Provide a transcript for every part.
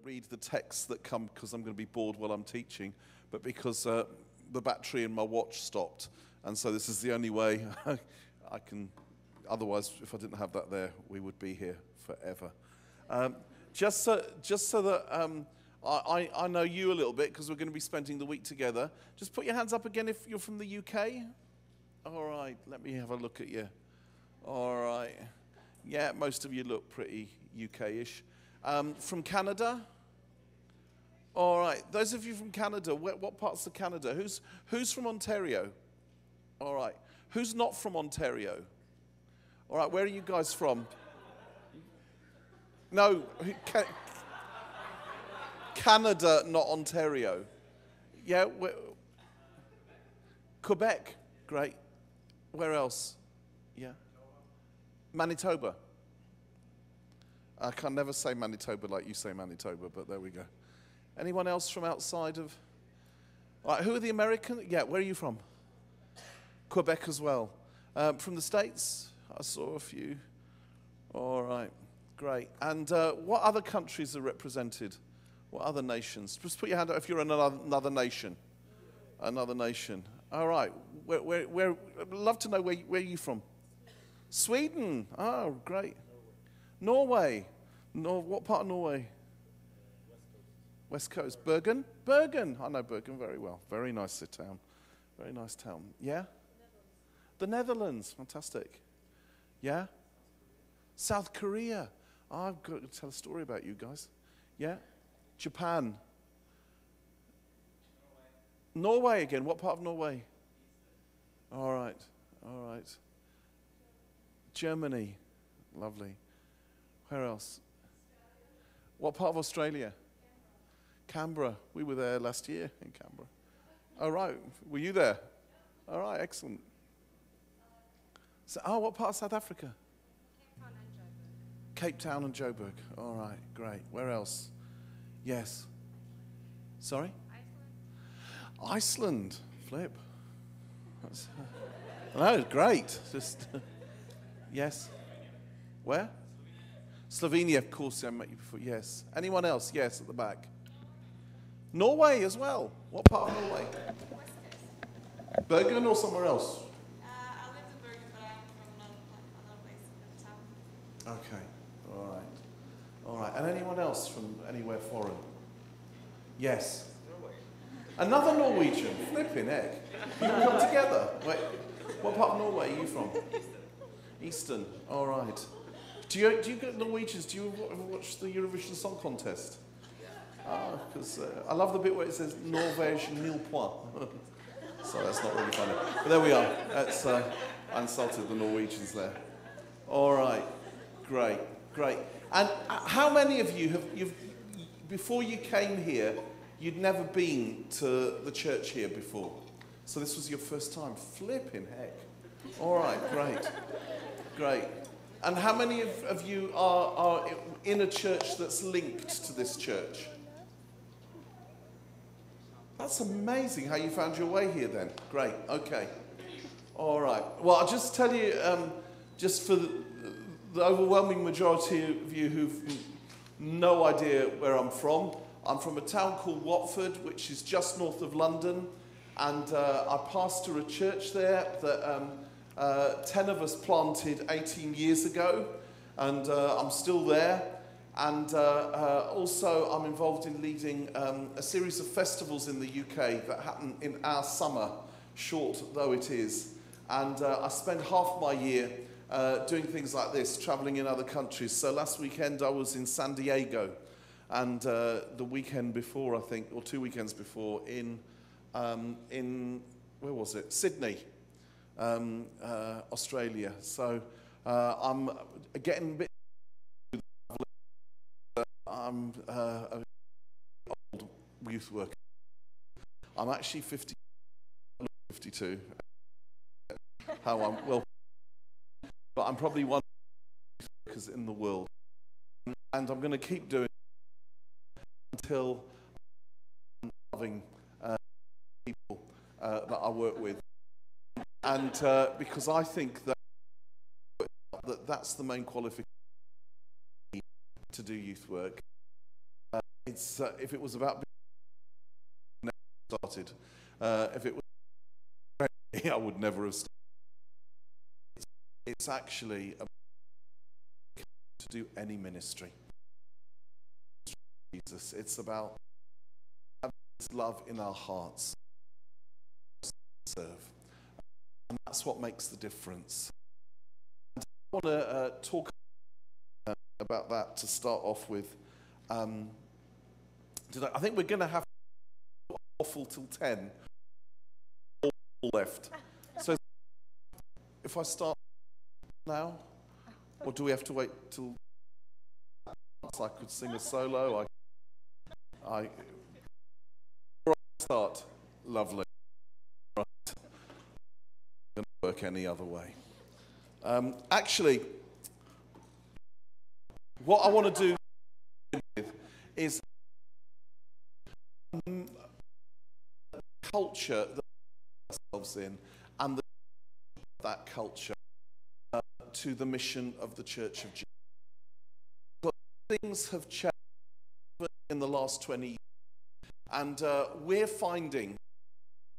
read the texts that come because I'm going to be bored while I'm teaching, but because the battery in my watch stopped. And so this is the only way I can, otherwise, if I didn't have that there, we would be here forever. Just so that I know you a little bit, because we're going to be spending the week together. Just put your hands up again if you're from the UK. All right, let me have a look at you. All right. Yeah, most of you look pretty UK-ish. From Canada? All right. Those of you from Canada, what parts of Canada? Who's from Ontario? All right. Who's not from Ontario? All right. Where are you guys from? No. Canada, not Ontario. Yeah. Quebec. Great. Where else? Yeah. Manitoba. I can never say Manitoba like you say Manitoba, but there we go. Anyone else from outside of? All right, who are the Americans? Yeah, where are you from? Quebec as well. From the States? I saw a few. All right, great. And what other countries are represented? What other nations? Just put your hand up if you're in another nation. Another nation. All right. Where? I'd love to know where you're from. Sweden. Oh, great. Norway. What part of Norway? West Coast. Bergen? Bergen. I know Bergen very well. Very nice town. Very nice town. Yeah? The Netherlands. Fantastic. Yeah? South Korea. Oh, I've got to tell a story about you guys. Yeah? Japan. Norway again. What part of Norway? All right. All right. Germany. Lovely. Where else? What part of Australia? Canberra. We were there last year in Canberra. All right. Were you there? All right. Excellent. So, what part of South Africa? Cape Town and Joburg. All right. Great. Where else? Yes. Sorry? Iceland. Flip. No, great. Just yes. Where? Slovenia, of course. I met you before. Yes. Anyone else? Yes, at the back. Norway as well. What part of Norway? Bergen or somewhere else? I live in Bergen, but I'm from another place in town. Okay. All right. All right. And anyone else from anywhere foreign? Yes. Another Norwegian. Flipping heck. You can come together. Wait. What part of Norway are you from? Eastern. All right. Do you get Norwegians? Do you ever watch the Eurovision Song Contest? Because I love the bit where it says Norvège nil point. So that's not really funny. But there we are. That's I insulted the Norwegians there. All right. Great. Great. And how many of you have before you came here, you'd never been to the church here before? So this was your first time? Flipping heck. All right, great. Great. And how many of you are in a church that's linked to this church? That's amazing how you found your way here then. Great, okay. All right. Well, I'll just tell you, just for the overwhelming majority of you who've no idea where I'm from a town called Watford, which is just north of London. And I pastor a church there that 10 of us planted 18 years ago. And I'm still there. And also I'm involved in leading a series of festivals in the UK that happen in our summer, short though it is. And I spend half my year doing things like this, traveling in other countries. So last weekend I was in San Diego. And the weekend before, I think, or 2 weekends before, in where was it? Sydney, Australia. So I'm getting a bit. I'm a old youth worker. I'm actually 52. How I'm well, but I'm probably one of the youth workers in the world, and I'm going to keep doing it until I'm loving people that I work with, and because I think that's the main qualification to do youth work. It's if it was about being started, if it was, I would never have started. It's actually about to do any ministry. Jesus, it's about having His love in our hearts, to serve, and that's what makes the difference. And I want to talk about that to start off with. Today, I think we're going to have awful till 10. All left. So if I start now, or do we have to wait till I could sing a solo? I start. Lovely. Right. Going to work any other way. Actually, what I want to do is culture that we put ourselves in, and that culture to the mission of the Church of Jesus. But things have changed in the last 20 years, and we're finding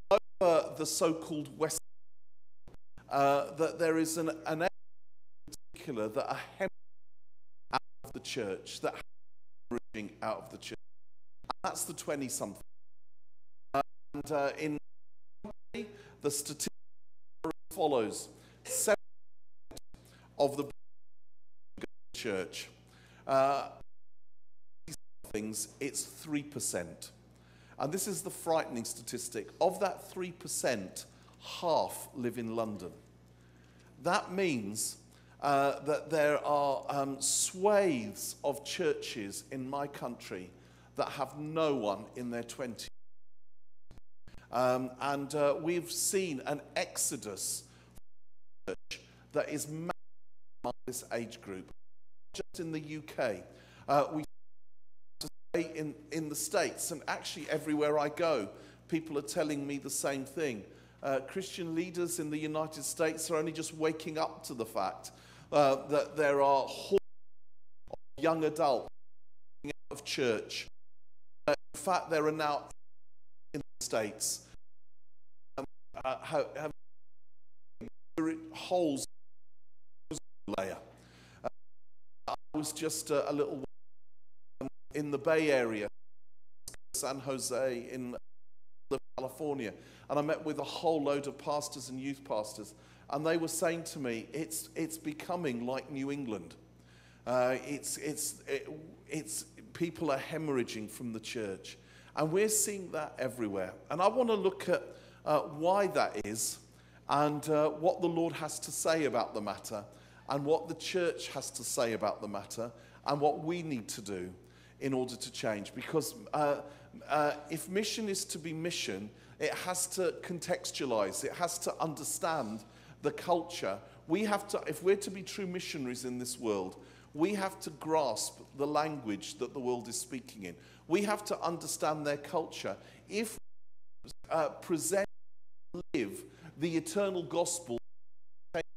over the so-called West that there is an area in particular that are hemorrhaging out of the church, that are hemorrhaging out of the church. And that's the 20-something. And in the statistic follows 7% of the church. Things, it's 3%. And this is the frightening statistic. Of that 3%, half live in London. That means that there are swathes of churches in my country that have no one in their 20s. And we've seen an exodus from church that is massive among this age group. Just in the UK, we say in the States, and actually everywhere I go, people are telling me the same thing. Christian leaders in the United States are only just waking up to the fact that there are hordes of young adults coming out of church. In fact, there are now in the States have holes layer. I was just a little in the Bay Area, San Jose in California, and I met with a whole load of pastors and youth pastors, and they were saying to me, it's becoming like New England. It's people are hemorrhaging from the church, and we're seeing that everywhere. And I want to look at why that is, and what the Lord has to say about the matter, and what the church has to say about the matter, and what we need to do in order to change. Because if mission is to be mission, it has to contextualize, it has to understand the culture. We have to, if we're to be true missionaries in this world, we have to grasp the language that the world is speaking in. We have to understand their culture. If we present and live the eternal gospel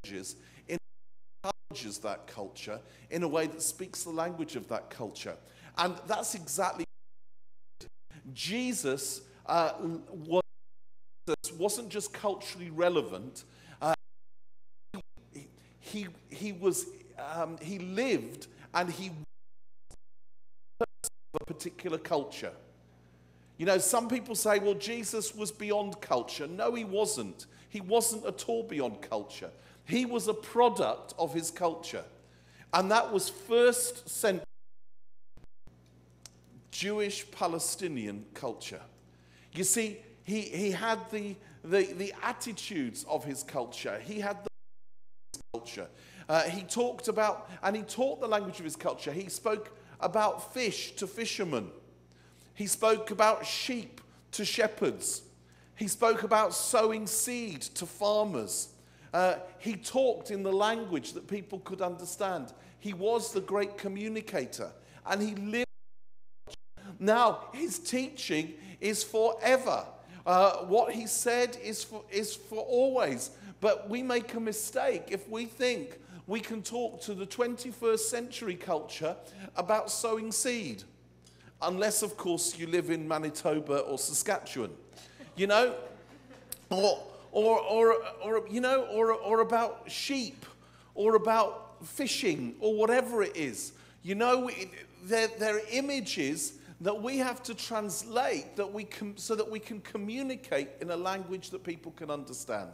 changes, encourages that culture in a way that speaks the language of that culture. And that's exactly Jesus wasn't just culturally relevant. He lived and he was a particular culture. You know, some people say, well, Jesus was beyond culture. No, he wasn't. He wasn't at all beyond culture. He was a product of his culture. And that was first century Jewish Palestinian culture. You see, he had the attitudes of his culture. He had the culture. He talked about, and he taught the language of his culture. He spoke about fish to fishermen. He spoke about sheep to shepherds. He spoke about sowing seed to farmers. He talked in the language that people could understand. He was the great communicator, and he lived. Now, his teaching is forever. What he said is for always. But we make a mistake if we think we can talk to the 21st century culture about sowing seed unless, of course, you live in Manitoba or Saskatchewan, you know, or about sheep, or about fishing, or whatever it is. You know, they're images that we have to translate so that we can communicate in a language that people can understand.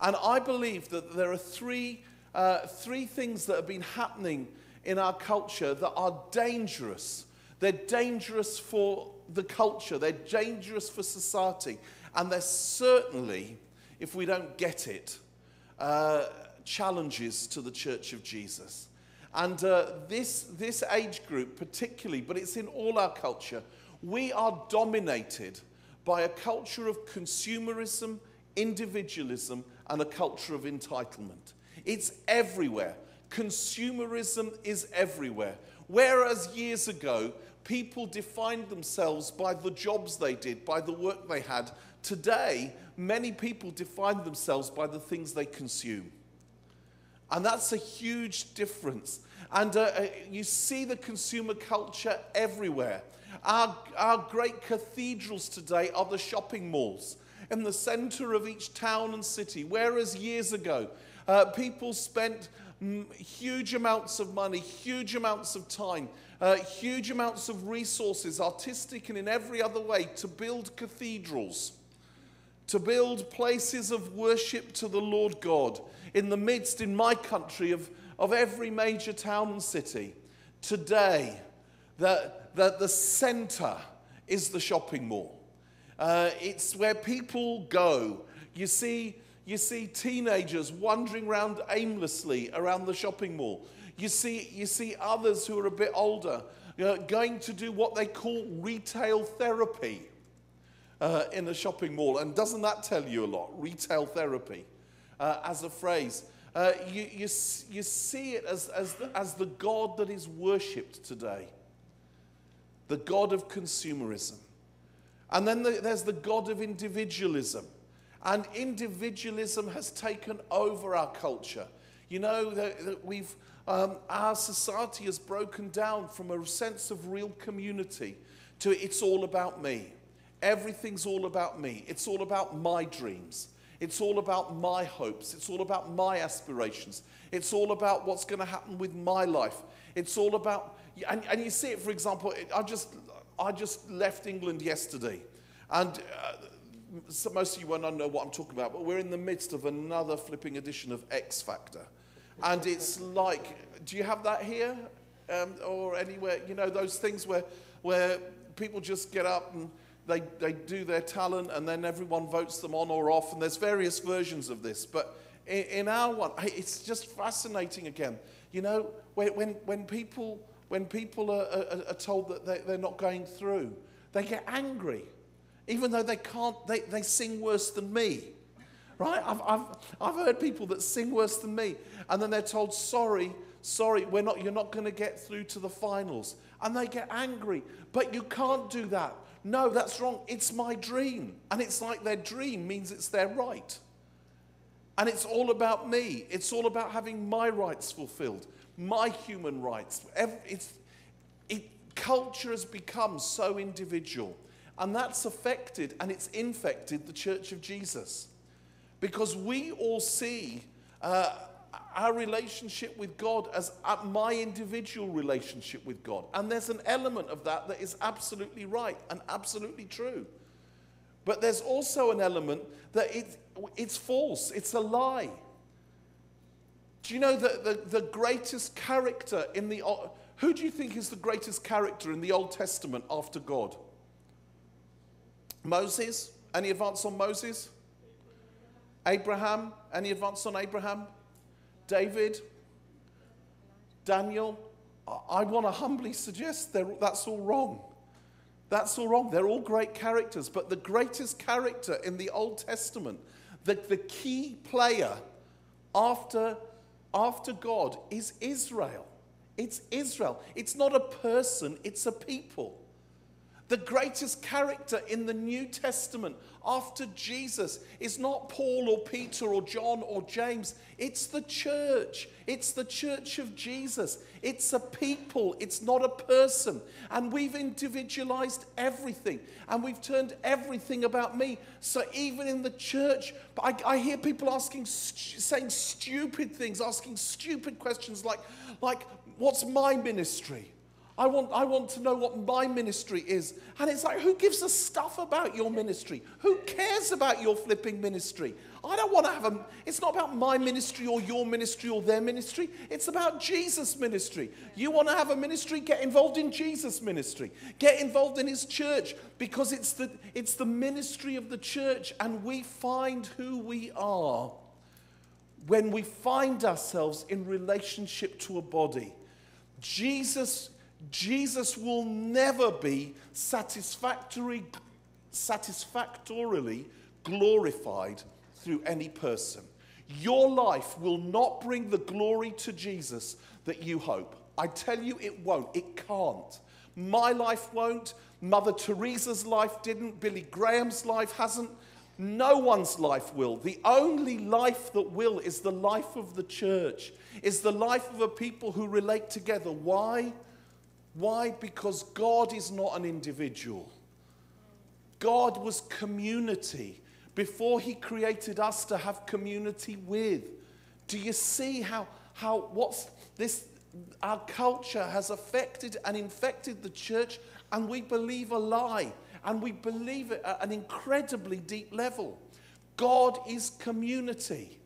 And I believe that there are three things that have been happening in our culture that are dangerous. They're dangerous for the culture. They're dangerous for society. And they're certainly, if we don't get it, challenges to the Church of Jesus. And this age group particularly, but it's in all our culture, we are dominated by a culture of consumerism, individualism, and a culture of entitlement. It's everywhere. Consumerism is everywhere. Whereas years ago, people defined themselves by the jobs they did, by the work they had. Today, many people define themselves by the things they consume. And that's a huge difference. And you see the consumer culture everywhere. Our great cathedrals today are the shopping malls in the center of each town and city. Whereas years ago, people spent huge amounts of money, huge amounts of time, huge amounts of resources, artistic and in every other way, to build cathedrals, to build places of worship to the Lord God in the midst, in my country, of every major town and city. Today, the center is the shopping mall. It's where people go. You see teenagers wandering around aimlessly around the shopping mall. You see others who are a bit older going to do what they call retail therapy in a shopping mall. And doesn't that tell you a lot? Retail therapy as a phrase. You see it as the God that is worshipped today. The God of consumerism. And then there's the God of individualism. And individualism has taken over our culture. You know, that our society has broken down from a sense of real community to it's all about me. Everything's all about me. It's all about my dreams. It's all about my hopes. It's all about my aspirations. It's all about what's going to happen with my life. It's all about, and you see it, for example, I just left England yesterday. And so most of you won't know what I'm talking about, but we're in the midst of another flipping edition of X Factor. And it's like, do you have that here? Or anywhere, you know, those things where people just get up and they do their talent and then everyone votes them on or off, and there's various versions of this. But in our one, it's just fascinating again. You know, when people are told that they're not going through, they get angry. Even though they can't, they sing worse than me. Right? I've heard people that sing worse than me, and then they're told, sorry, you're not going to get through to the finals. And they get angry. But you can't do that. No, that's wrong. It's my dream. And it's like their dream means it's their right. And it's all about me. It's all about having my rights fulfilled, my human rights. Culture has become so individual. And that's affected and it's infected the Church of Jesus. Because we all see our relationship with God as my individual relationship with God. And there's an element of that is absolutely right and absolutely true. But there's also an element that it's false, it's a lie. Do you know that the greatest character in the... Who do you think is the greatest character in the Old Testament after God? Moses? Any advance on Moses? Abraham? Any advance on Abraham? David? Daniel? I want to humbly suggest that's all wrong. That's all wrong. They're all great characters, but the greatest character in the Old Testament, the key player after God is Israel. It's Israel. It's not a person, it's a people. The greatest character in the New Testament after Jesus is not Paul or Peter or John or James. It's the church. It's the church of Jesus. It's a people. It's not a person. And we've individualized everything. And we've turned everything about me. So even in the church, I hear people saying stupid things, asking stupid questions like what's my ministry? I want to know what my ministry is. And it's like, who gives a stuff about your ministry? Who cares about your flipping ministry? I don't want to have it's not about my ministry or your ministry or their ministry. It's about Jesus' ministry. You want to have a ministry? Get involved in Jesus' ministry. Get involved in his church, because it's the ministry of the church, and we find who we are when we find ourselves in relationship to a body. Jesus will never be satisfactorily glorified through any person. Your life will not bring the glory to Jesus that you hope. I tell you, it won't. It can't. My life won't. Mother Teresa's life didn't. Billy Graham's life hasn't. No one's life will. The only life that will is the life of the church, is the life of a people who relate together. Why? Why? Because God is not an individual. God was community before he created us to have community with. Do you see how our culture has affected and infected the church, and we believe a lie, and we believe it at an incredibly deep level. God is community,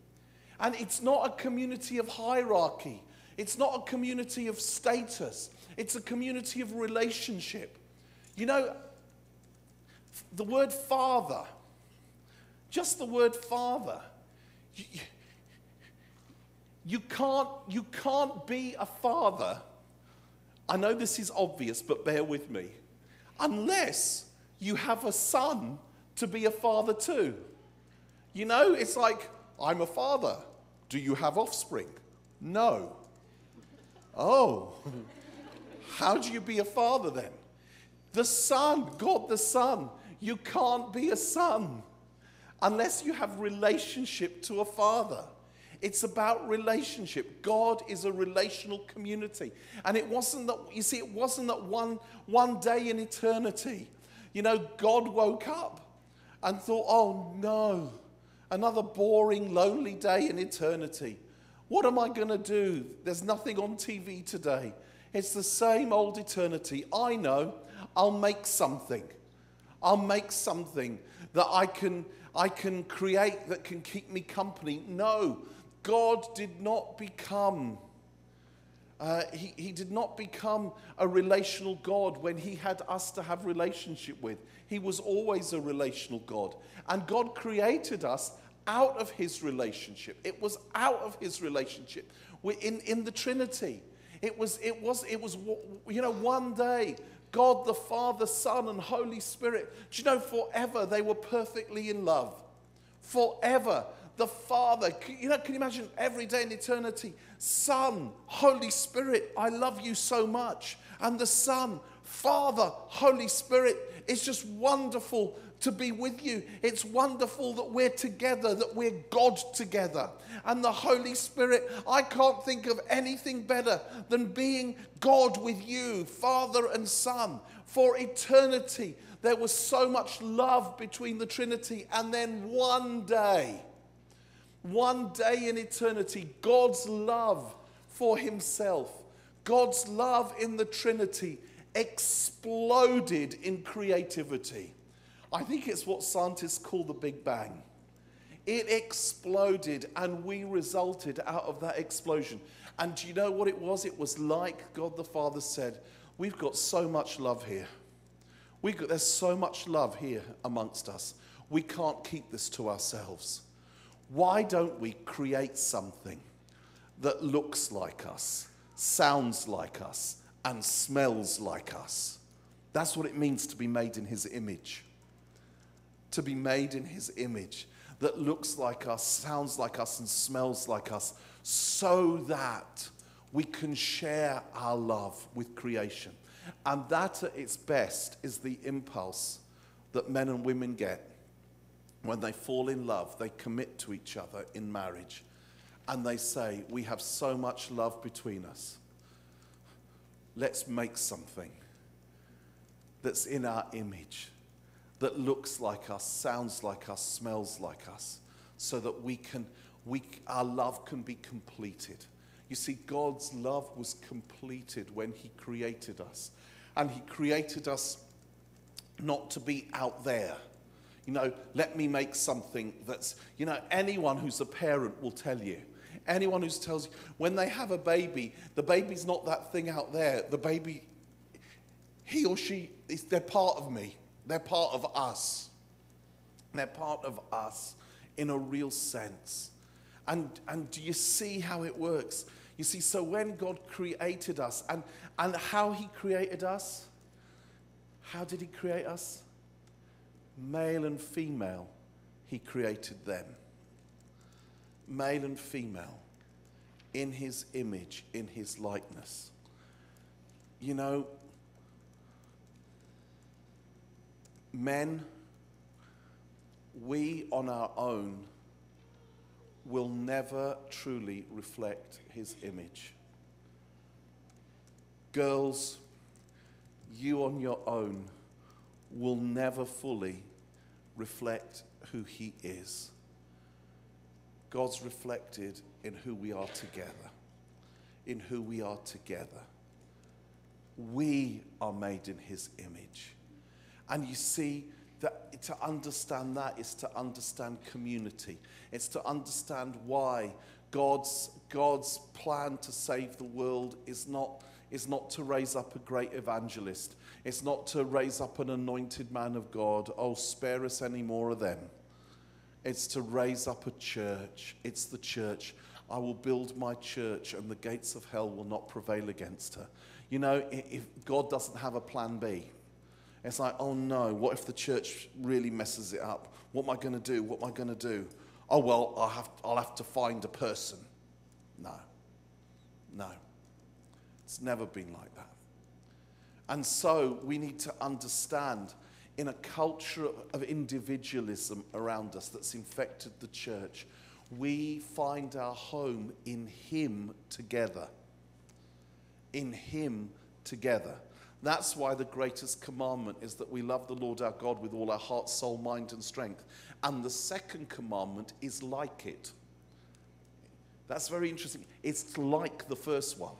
and it's not a community of hierarchy. It's not a community of status. It's a community of relationship. You know, the word father, just the word father, you can't be a father. I know this is obvious, but bear with me. Unless you have a son to be a father to. You know, it's like, I'm a father. Do you have offspring? No. Oh. How do you be a father then? The Son, God the Son. You can't be a son unless you have relationship to a father. It's about relationship. God is a relational community. And it wasn't that one day in eternity, you know, God woke up and thought, oh no, another boring, lonely day in eternity. What am I going to do? There's nothing on TV today. It's the same old eternity. I know. I'll make something. I'll make something that I can create that can keep me company. No, God did not become. He did not become a relational God when he had us to have relationship with. He was always a relational God, and God created us out of his relationship. It was out of his relationship in the Trinity. It was, you know, one day, God the Father, Son, and Holy Spirit, do you know, forever they were perfectly in love. Forever. The Father, you know, can you imagine every day in eternity, Son, Holy Spirit, I love you so much. And the Son, Father, Holy Spirit, it's just wonderful to be with you. It's wonderful that we're together, that we're God together. And the Holy Spirit, I can't think of anything better than being God with you, Father and Son, for eternity. There was so much love between the Trinity, and then one day in eternity, God's love for himself, God's love in the Trinity exploded in creativity. I think it's what scientists call the Big Bang. It exploded, and we resulted out of that explosion. And do you know what it was? It was like God the Father said, we've got so much love here. There's so much love here amongst us. We can't keep this to ourselves. Why don't we create something that looks like us, sounds like us, and smells like us? That's what it means to be made in his image. To be made in his image, that looks like us, sounds like us, and smells like us, so that we can share our love with creation. And that at its best is the impulse that men and women get when they fall in love. They commit to each other in marriage. And they say, we have so much love between us. Let's make something that's in our image, that looks like us, sounds like us, smells like us, so that our love can be completed. You see, God's love was completed when he created us. And he created us not to be out there. Let me make something that's, anyone who's a parent will tell you. Anyone who tells you, when they have a baby, the baby's not that thing out there. The baby, he or she, they're part of me. They're part of us. They're part of us in a real sense. And do you see how it works? You see, so when God created us, and how he created us, how did he create us? Male and female, he created them. Male and female, in his image, in his likeness. Men, we on our own will never truly reflect his image. Girls, you on your own will never fully reflect who he is. God's reflected in who we are together. In who we are together. We are made in his image. And you see, that to understand that is to understand community. It's to understand why God's plan to save the world is not to raise up a great evangelist. It's not to raise up an anointed man of God. Oh, spare us any more of them. It's to raise up a church. It's the church. I will build my church and the gates of hell will not prevail against her. If God doesn't have a plan B, it's like, oh no, what if the church really messes it up? What am I going to do? What am I going to do? Oh, well, I'll have to find a person. No. It's never been like that. And so we need to understand, in a culture of individualism around us that's infected the church, we find our home in him together. In him together. That's why the greatest commandment is that we love the Lord our God with all our heart, soul, mind, and strength. And the second commandment is like it. That's very interesting. It's like the first one.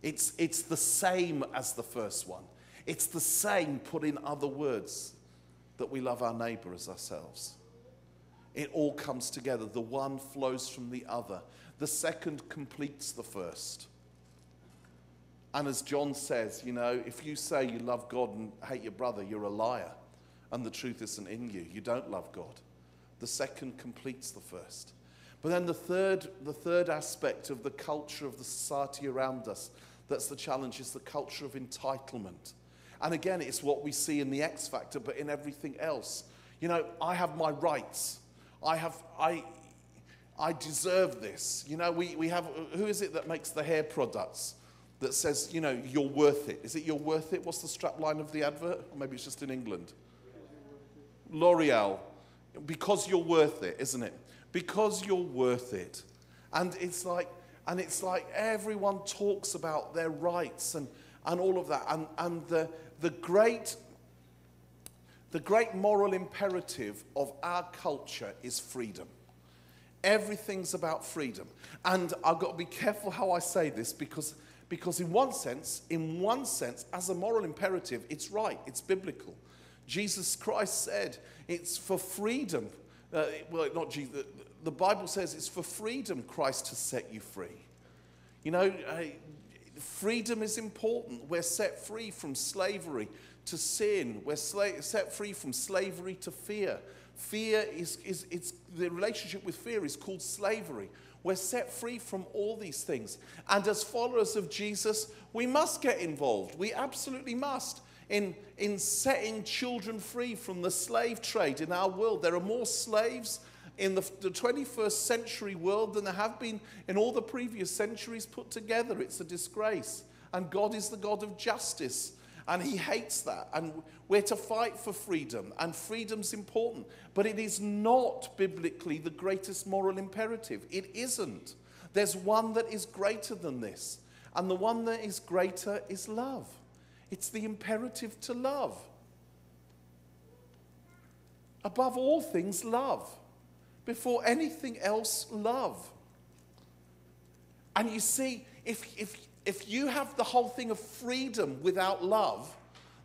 It's the same as the first one. It's the same, put in other words, that we love our neighbor as ourselves. It all comes together. The one flows from the other. The second completes the first. And as John says, if you say you love God and hate your brother, you're a liar. And the truth isn't in you. You don't love God. The second completes the first. But then the third aspect of the culture of the society around us, that's the challenge, is the culture of entitlement. And again, it's what we see in the X Factor, but in everything else. I have my rights. I deserve this. We have, who is it that makes the hair products that says, you're worth it? Is it you're worth it? What's the strap line of the advert? Or maybe it's just in England. L'Oreal. Because you're worth it, isn't it? Because you're worth it. And it's like everyone talks about their rights and all of that. And the great moral imperative of our culture is freedom. Everything's about freedom. And I've got to be careful how I say this because in one sense, as a moral imperative, it's right, it's biblical. Jesus Christ said it's for freedom. Not Jesus. The Bible says it's for freedom Christ has set you free. Freedom is important. We're set free from slavery to sin. We're set free from slavery to fear. Fear it's the relationship with fear is called slavery. We're set free from all these things. And as followers of Jesus, we must get involved. We absolutely must. In setting children free from the slave trade in our world. There are more slaves in the 21st century world than there have been in all the previous centuries put together. It's a disgrace. And God is the God of justice. And he hates that. And we're to fight for freedom. And freedom's important. But it is not biblically the greatest moral imperative. It isn't. There's one that is greater than this. And the one that is greater is love. It's the imperative to love. Above all things, love. Before anything else, love. And you see, if you have the whole thing of freedom without love,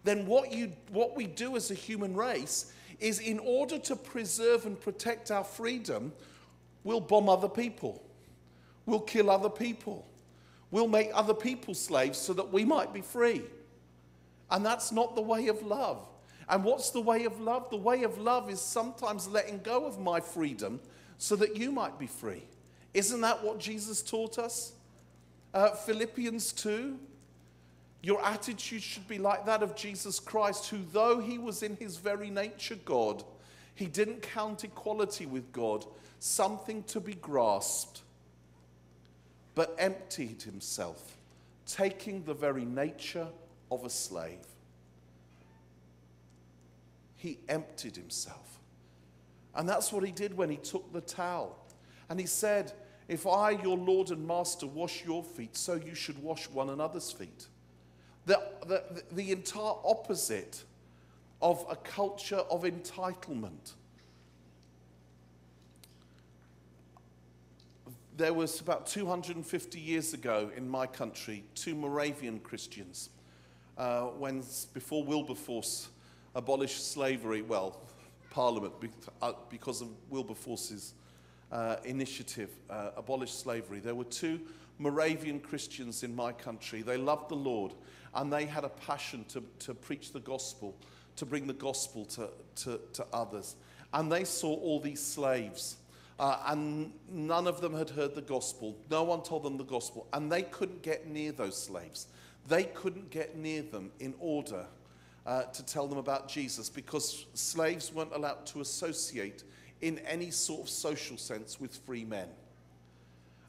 then what we do as a human race is, in order to preserve and protect our freedom, we'll bomb other people. We'll kill other people. We'll make other people slaves so that we might be free. And that's not the way of love. And what's the way of love? The way of love is sometimes letting go of my freedom so that you might be free. Isn't that what Jesus taught us? Philippians 2, your attitude should be like that of Jesus Christ, who, though he was in his very nature God, he didn't count equality with God something to be grasped, but emptied himself, taking the very nature of a slave. He emptied himself. And that's what he did when he took the towel. And he said, if I, your Lord and Master, wash your feet, so you should wash one another's feet. The entire opposite of a culture of entitlement. There was about 250 years ago in my country, 2 Moravian Christians, before Wilberforce abolished slavery, well, Parliament, because of Wilberforce's initiative, abolished slavery. There were 2 Moravian Christians in my country. They loved the Lord, and they had a passion to preach the gospel, to bring the gospel to others. And they saw all these slaves, and none of them had heard the gospel. No one told them the gospel, and they couldn't get near those slaves. They couldn't get near them in order to tell them about Jesus, because slaves weren't allowed to associate in any sort of social sense with free men.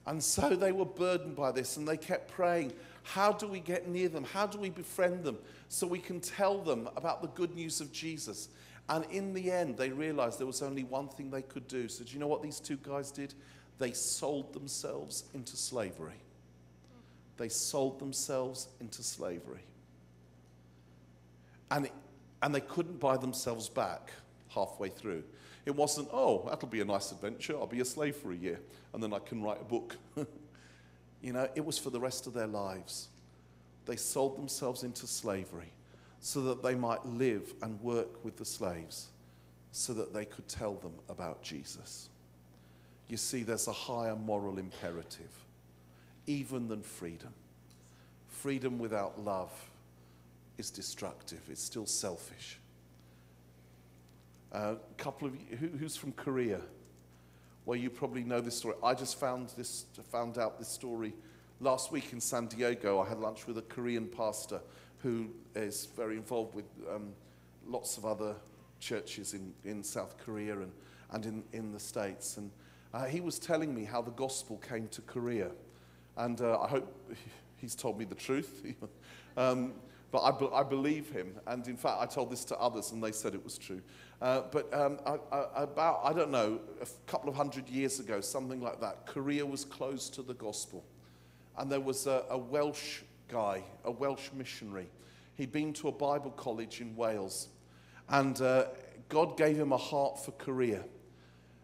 And so they were burdened by this, and they kept praying, how do we get near them? How do we befriend them so we can tell them about the good news of Jesus? And in the end, they realized there was only one thing they could do. So do you know what these 2 guys did? They sold themselves into slavery. They sold themselves into slavery. And they couldn't buy themselves back halfway through. It wasn't, oh, that'll be a nice adventure. I'll be a slave for a year, and then I can write a book. You know, it was for the rest of their lives. They sold themselves into slavery so that they might live and work with the slaves, so that they could tell them about Jesus. You see, there's a higher moral imperative, even than freedom. Freedom without love is destructive. It's still selfish. A couple of you, who's from Korea? Well, you probably know this story. I just found out this story last week in San Diego. I had lunch with a Korean pastor who is very involved with lots of other churches in South Korea and in the States. And he was telling me how the gospel came to Korea. And I hope he's told me the truth. But I believe him. And in fact, I told this to others, and they said it was true. But about, I don't know, a couple of 100 years ago, something like that, Korea was closed to the gospel. And there was a Welsh guy, a Welsh missionary. He'd been to a Bible college in Wales. And God gave him a heart for Korea.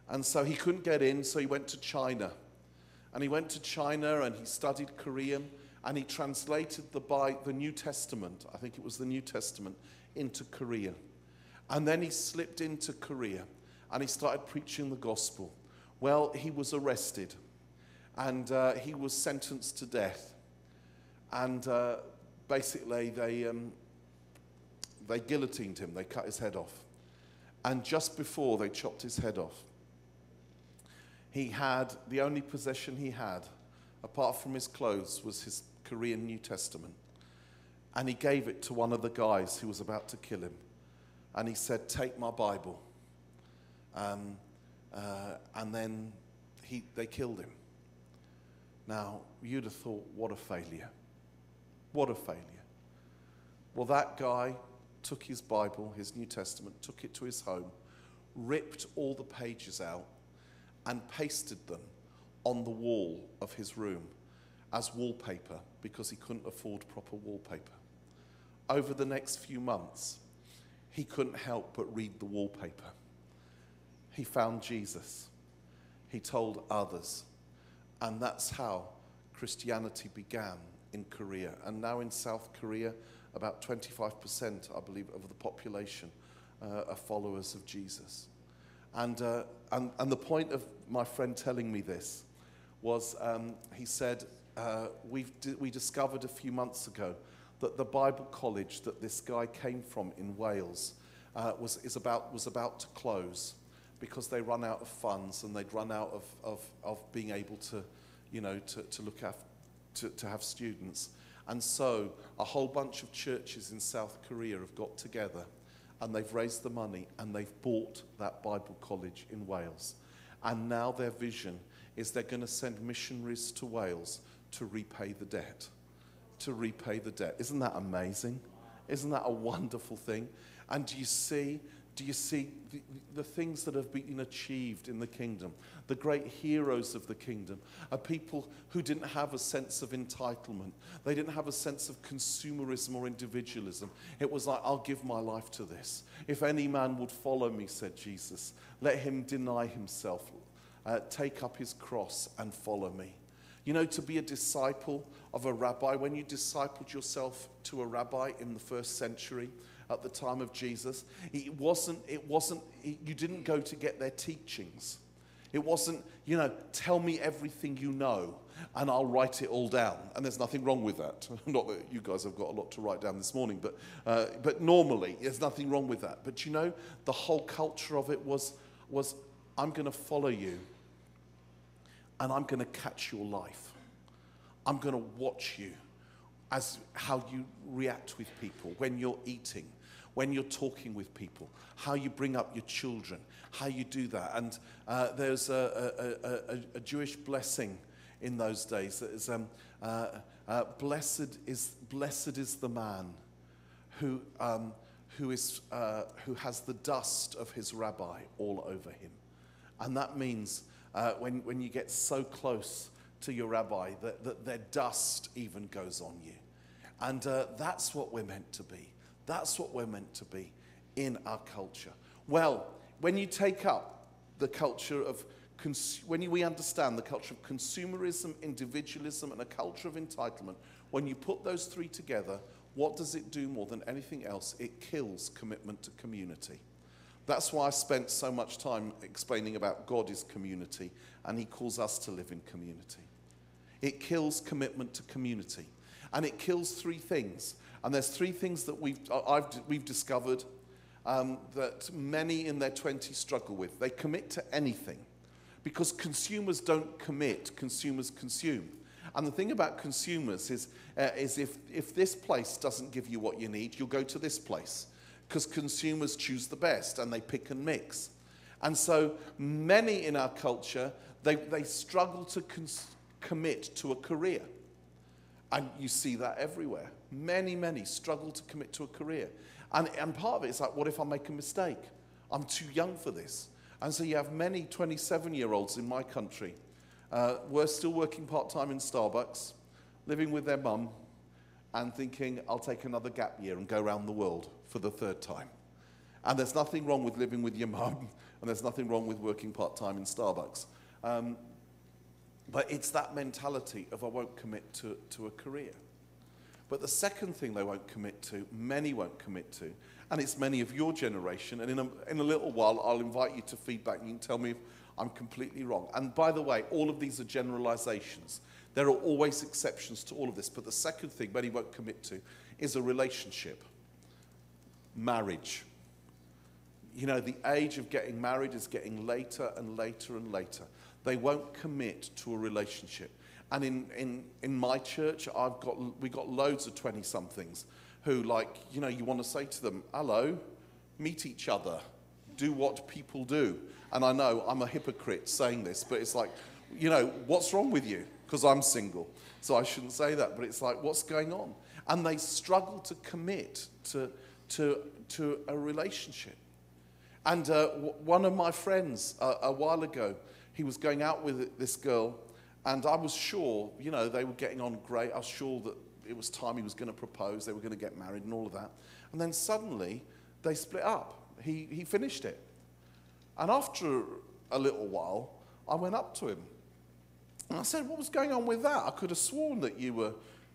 And so he couldn't get in, so he went to China. And he went to China and he studied Korean. And he translated the New Testament, I think it was the New Testament, into Korean. And then he slipped into Korea and he started preaching the gospel. Well, he was arrested and he was sentenced to death. And basically they guillotined him, they cut his head off. And just before they chopped his head off, he had, the only possession he had, apart from his clothes, was his Korean New Testament. And he gave it to one of the guys who was about to kill him. And he said, take my Bible. And then they killed him. Now, you'd have thought, what a failure. What a failure. Well, that guy took his Bible, his New Testament, took it to his home, ripped all the pages out and pasted them on the wall of his room as wallpaper because he couldn't afford proper wallpaper. Over the next few months, he couldn't help but read the wallpaper. He found Jesus. He told others. And that's how Christianity began in Korea. And now in South Korea, about 25%, I believe, of the population are followers of Jesus. And the point of my friend telling me this was, he said, we discovered a few months ago that the Bible college that this guy came from in Wales was about to close because they run out of funds and they'd run out of being able to, to look after, to have students. And so a whole bunch of churches in South Korea have got together and they've raised the money and they've bought that Bible college in Wales. And now their vision is they're going to send missionaries to Wales to repay the debt. To repay the debt. Isn't that amazing? Isn't that a wonderful thing? And do you see the things that have been achieved in the kingdom? The great heroes of the kingdom are people who didn't have a sense of entitlement. They didn't have a sense of consumerism or individualism. It was like, I'll give my life to this. If any man would follow me, said Jesus, let him deny himself, take up his cross and follow me. You know, to be a disciple of a rabbi, when you discipled yourself to a rabbi in the first century, at the time of Jesus, you didn't go to get their teachings. It wasn't, tell me everything you know and I'll write it all down. And there's nothing wrong with that. Not that you guys have got a lot to write down this morning, but normally there's nothing wrong with that. But the whole culture of it was I'm going to follow you and I'm going to catch your life. I'm going to watch you as how you react with people when you're eating, when you're talking with people, how you bring up your children, how you do that. And there's a Jewish blessing in those days that is, blessed is the man who has the dust of his rabbi all over him. And that means when you get so close to your rabbi that their dust even goes on you. And that's what we're meant to be. That's what we're meant to be in our culture. Well, when you take up the culture of, we understand the culture of consumerism, individualism, and a culture of entitlement, when you put those three together, what does it do more than anything else? It kills commitment to community. That's why I spent so much time explaining about God is community, and he calls us to live in community. It kills commitment to community. And it kills three things. And there's three things that we've discovered that many in their 20s struggle with. They commit to anything. Because consumers don't commit, consumers consume. And the thing about consumers is if this place doesn't give you what you need, you'll go to this place. Because consumers choose the best and they pick and mix. And so many in our culture, they struggle to commit to a career. And you see that everywhere. Many struggle to commit to a career. And part of it is like, what if I make a mistake? I'm too young for this. And so you have many 27-year-olds in my country were still working part-time in Starbucks, living with their mum, and thinking, I'll take another gap year and go around the world for the third time. And there's nothing wrong with living with your mum, and there's nothing wrong with working part-time in Starbucks. But it's that mentality of I won't commit to a career. But the second thing they won't commit to, many won't commit to, and it's many of your generation, and in a little while I'll invite you to feedback and you can tell me if I'm completely wrong. And by the way, all of these are generalizations. There are always exceptions to all of this, but the second thing many won't commit to is a relationship. Marriage. The age of getting married is getting later and later and later. They won't commit to a relationship. And in my church, we got loads of 20-somethings who, you want to say to them, hello, meet each other, do what people do. And I know I'm a hypocrite saying this, but it's like, what's wrong with you? Because I'm single, so I shouldn't say that. But it's like, what's going on? and they struggle to commit to a relationship. And one of my friends a while ago, he was going out with this girl, and I was sure, you know, they were getting on great. I was sure that it was time he was going to propose, they were going to get married and all of that. And then suddenly they split up. He finished it. And after a little while, I went up to him and I said, what was going on with that? I could have sworn that you were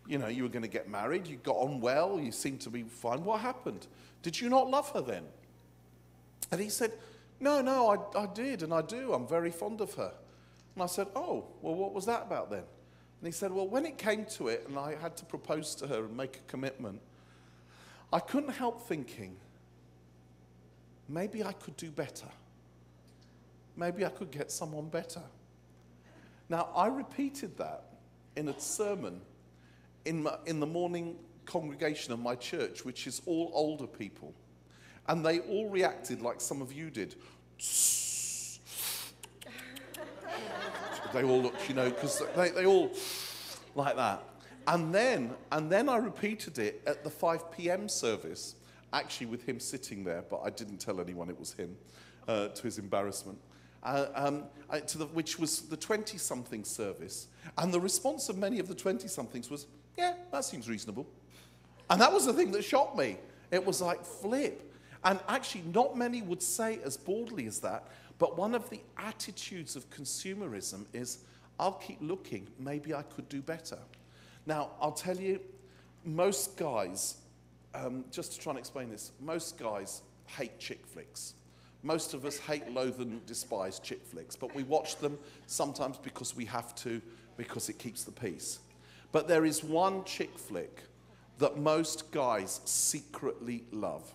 going to get married. You got on well. You seemed to be fine. What happened? Did you not love her then? And he said, no, I did and I do. I'm very fond of her. And I said, oh, well, what was that about then? And he said, well, when it came to it and I had to propose to her and make a commitment, I couldn't help thinking, maybe I could do better. Maybe I could get someone better. Now, I repeated that in a sermon in the morning congregation of my church, which is all older people. And they all reacted like some of you did. They all looked, you know, because they all like that. And then I repeated it at the 5 p.m. service, actually with him sitting there, but I didn't tell anyone it was him, to his embarrassment, which was the 20-something service. And the response of many of the 20-somethings was, yeah, that seems reasonable. And that was the thing that shocked me. It was like, flip. And actually, not many would say as boldly as that, but one of the attitudes of consumerism is, I'll keep looking, maybe I could do better. Now, I'll tell you, most guys, just to try and explain this, most guys hate chick flicks. Most of us hate, loathe, and despise chick flicks, but we watch them sometimes because we have to, because it keeps the peace. But there is one chick flick that most guys secretly love,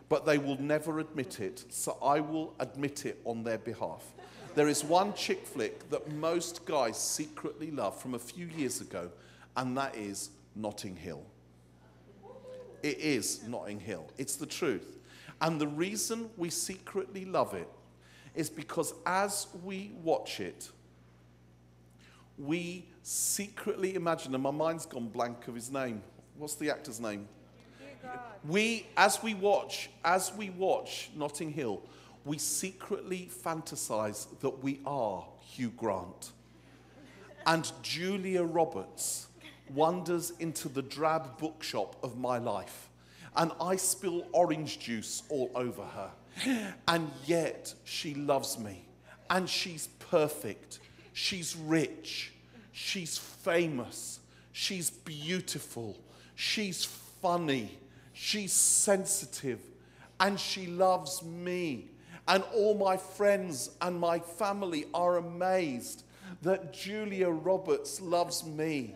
but they will never admit it, so I will admit it on their behalf. There is one chick flick that most guys secretly love from a few years ago, and that is Notting Hill. It is Notting Hill. It's the truth. And the reason we secretly love it is because as we watch it, we secretly imagine, and my mind's gone blank of his name. What's the actor's name? As we watch Notting Hill, we secretly fantasize that we are Hugh Grant. And Julia Roberts wanders into the drab bookshop of my life, and I spill orange juice all over her. And yet she loves me, and she's perfect. She's rich. She's famous. She's beautiful. She's funny. She's sensitive, and she loves me. And all my friends and my family are amazed that Julia Roberts loves me.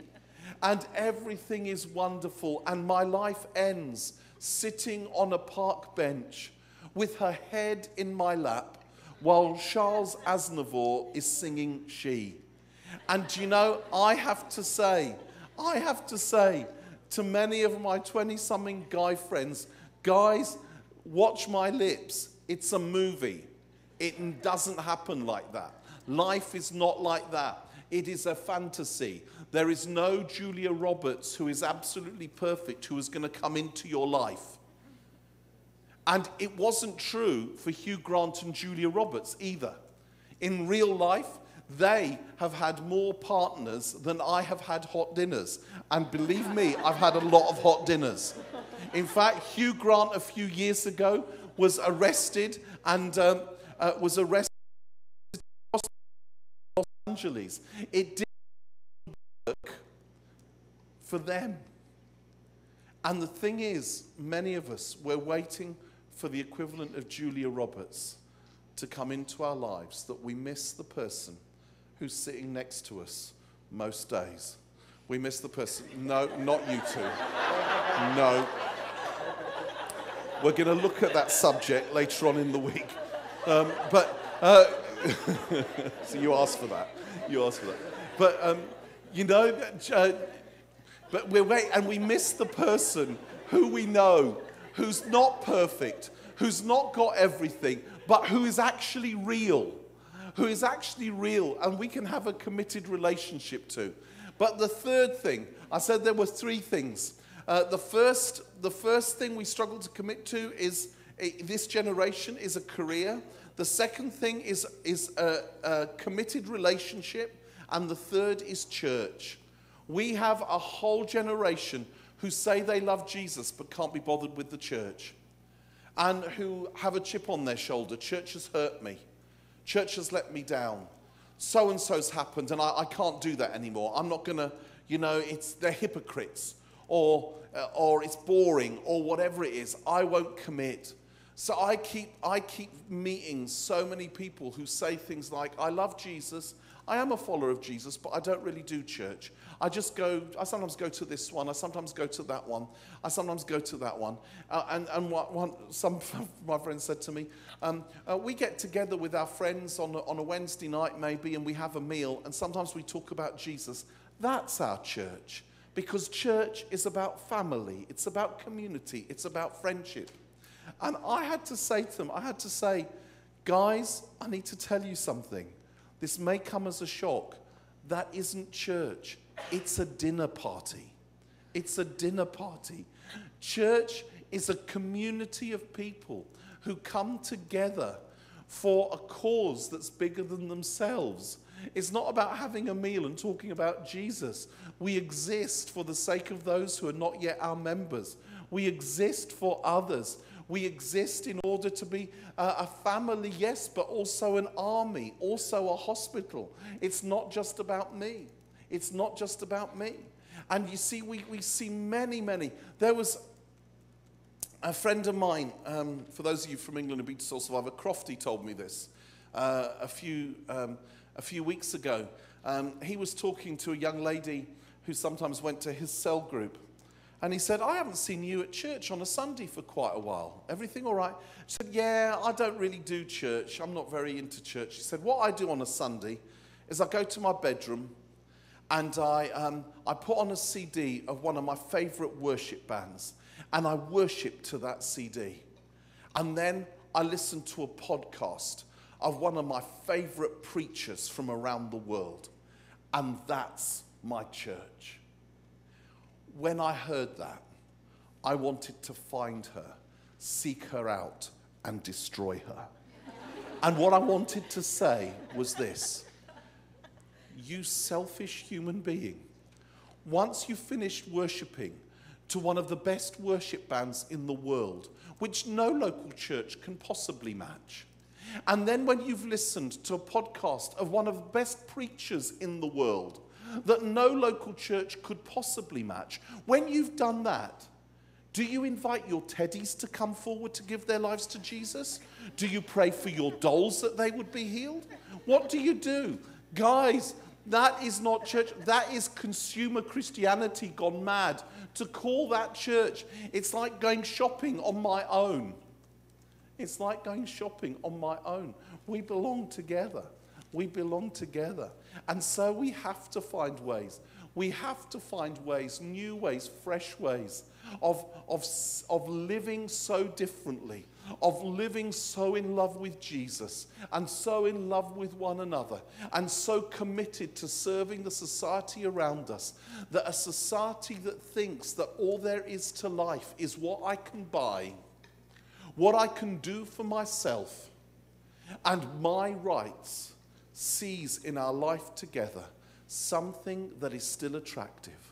And everything is wonderful, and my life ends sitting on a park bench with her head in my lap while Charles Aznavour is singing She. And you know, I have to say to many of my 20-something guy friends, guys, watch my lips. It's a movie. It doesn't happen like that. Life is not like that. It is a fantasy. There is no Julia Roberts who is absolutely perfect who is going to come into your life. And it wasn't true for Hugh Grant and Julia Roberts either. In real life, they have had more partners than I have had hot dinners. And believe me, I've had a lot of hot dinners. In fact, Hugh Grant a few years ago was arrested in Los Angeles. It didn't work for them. And the thing is, many of us, we're waiting for the equivalent of Julia Roberts to come into our lives, that we miss the person who's sitting next to us most days. We miss the person. No, not you two. No. We're going to look at that subject later on in the week. So you asked for that. You asked for that. But, you know, but we're waiting, and we miss the person who we know, who's not perfect, who's not got everything, but who is actually real. Who is actually real, and we can have a committed relationship to. But the third thing, I said there were three things. The first thing we struggle to commit to is this generation is a career. The second thing is a committed relationship. And the third is church. We have a whole generation who say they love Jesus but can't be bothered with the church. And who have a chip on their shoulder. Church has hurt me. Church has let me down. So-and-so's happened and I can't do that anymore. I'm not going to, they're hypocrites. Or it's boring or whatever it is. I won't commit. So I keep meeting so many people who say things like, I love Jesus. I am a follower of Jesus, but I don't really do church. I sometimes go to this one. I sometimes go to that one. I sometimes go to that one. Some of my friends said to me, we get together with our friends on a Wednesday night maybe, and we have a meal, and sometimes we talk about Jesus. That's our church, because church is about family. It's about community. It's about friendship. And I had to say to them, guys, I need to tell you something. This may come as a shock. That isn't church. It's a dinner party. It's a dinner party. Church is a community of people who come together for a cause that's bigger than themselves. It's not about having a meal and talking about Jesus. We exist for the sake of those who are not yet our members. We exist for others. We exist in order to be a family, yes, but also an army, also a hospital. It's not just about me. It's not just about me. And you see, we see many. There was a friend of mine, for those of you from England who've been to Soul Survivor, Crofty told me this a few weeks ago. He was talking to a young lady who sometimes went to his cell group. And he said, I haven't seen you at church on a Sunday for quite a while. Everything all right? She said, yeah, I don't really do church. I'm not very into church. She said, what I do on a Sunday is I go to my bedroom and I put on a CD of one of my favorite worship bands. And I worship to that CD. And then I listen to a podcast of one of my favorite preachers from around the world. And that's my church. When I heard that, I wanted to find her, seek her out, and destroy her. And what I wanted to say was this: you selfish human being, once you've finished worshipping to one of the best worship bands in the world, which no local church can possibly match, and then when you've listened to a podcast of one of the best preachers in the world, that no local church could possibly match. When you've done that, do you invite your teddies to come forward to give their lives to Jesus? Do you pray for your dolls that they would be healed? What do you do? Guys, that is not church. That is consumer Christianity gone mad. To call that church, it's like going shopping on my own. It's like going shopping on my own. We belong together. We belong together. And so we have to find ways. We have to find ways, new ways, fresh ways of living so differently, of living so in love with Jesus and so in love with one another and so committed to serving the society around us, that a society that thinks that all there is to life is what I can buy, what I can do for myself, and my rights, sees in our life together something that is still attractive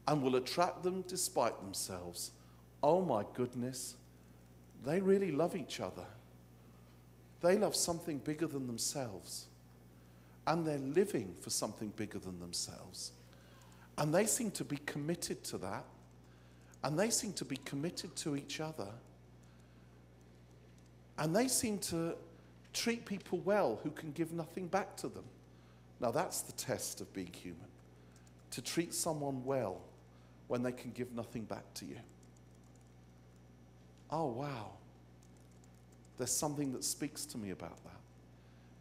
and will attract them despite themselves. Oh my goodness, they really love each other. They love something bigger than themselves, and they're living for something bigger than themselves. And they seem to be committed to that, and they seem to be committed to each other, and they seem to treat people well who can give nothing back to them. Now that's the test of being human. To treat someone well when they can give nothing back to you. Oh wow. There's something that speaks to me about that.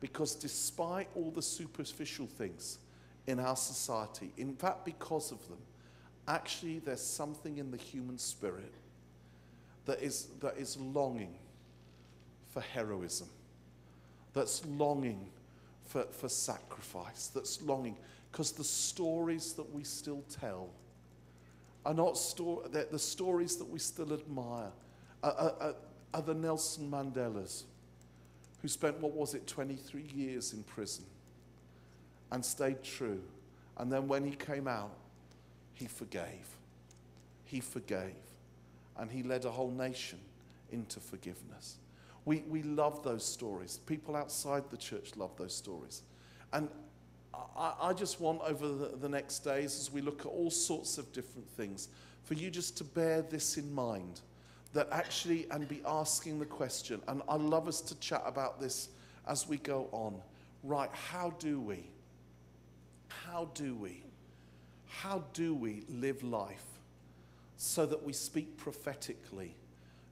Because despite all the superficial things in our society, in fact because of them, actually there's something in the human spirit that is longing for heroism, that's longing for sacrifice, that's longing. Because the stories that we still tell are not the stories that we still admire are the Nelson Mandelas, who spent, 23 years in prison and stayed true. And then when he came out, he forgave. He forgave. And he led a whole nation into forgiveness. We love those stories. People outside the church love those stories. And I just want over the next days, as we look at all sorts of different things, for you just to bear this in mind, that actually, and be asking the question, and I love us to chat about this as we go on. Right, how do we live life so that we speak prophetically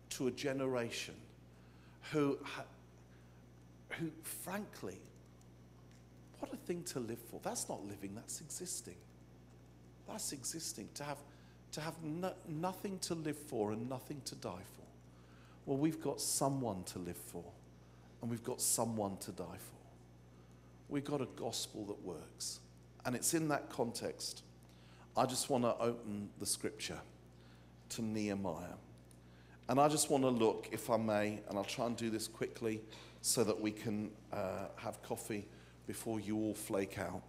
to a generation who frankly, what a thing to live for. That's not living, that's existing. That's existing. To have nothing to live for and nothing to die for. Well, we've got someone to live for, and we've got someone to die for. We've got a gospel that works. And it's in that context, I just want to open the scripture to Nehemiah. And I just want to look, if I may, and I'll try and do this quickly so that we can have coffee before you all flake out.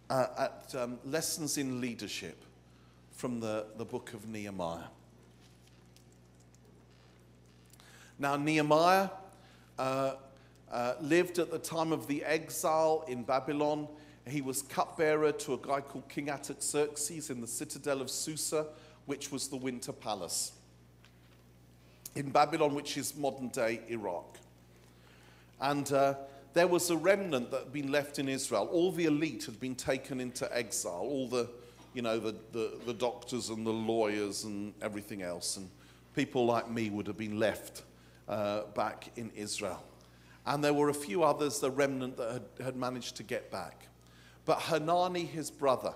At Lessons in Leadership from the book of Nehemiah. Now, Nehemiah lived at the time of the exile in Babylon. He was cupbearer to a guy called King Artaxerxes in the citadel of Susa, which was the Winter Palace in Babylon, which is modern-day Iraq. And there was a remnant that had been left in Israel. All the elite had been taken into exile, all the doctors and the lawyers and everything else. And people like me would have been left back in Israel. And there were a few others, the remnant that had managed to get back. But Hanani, his brother,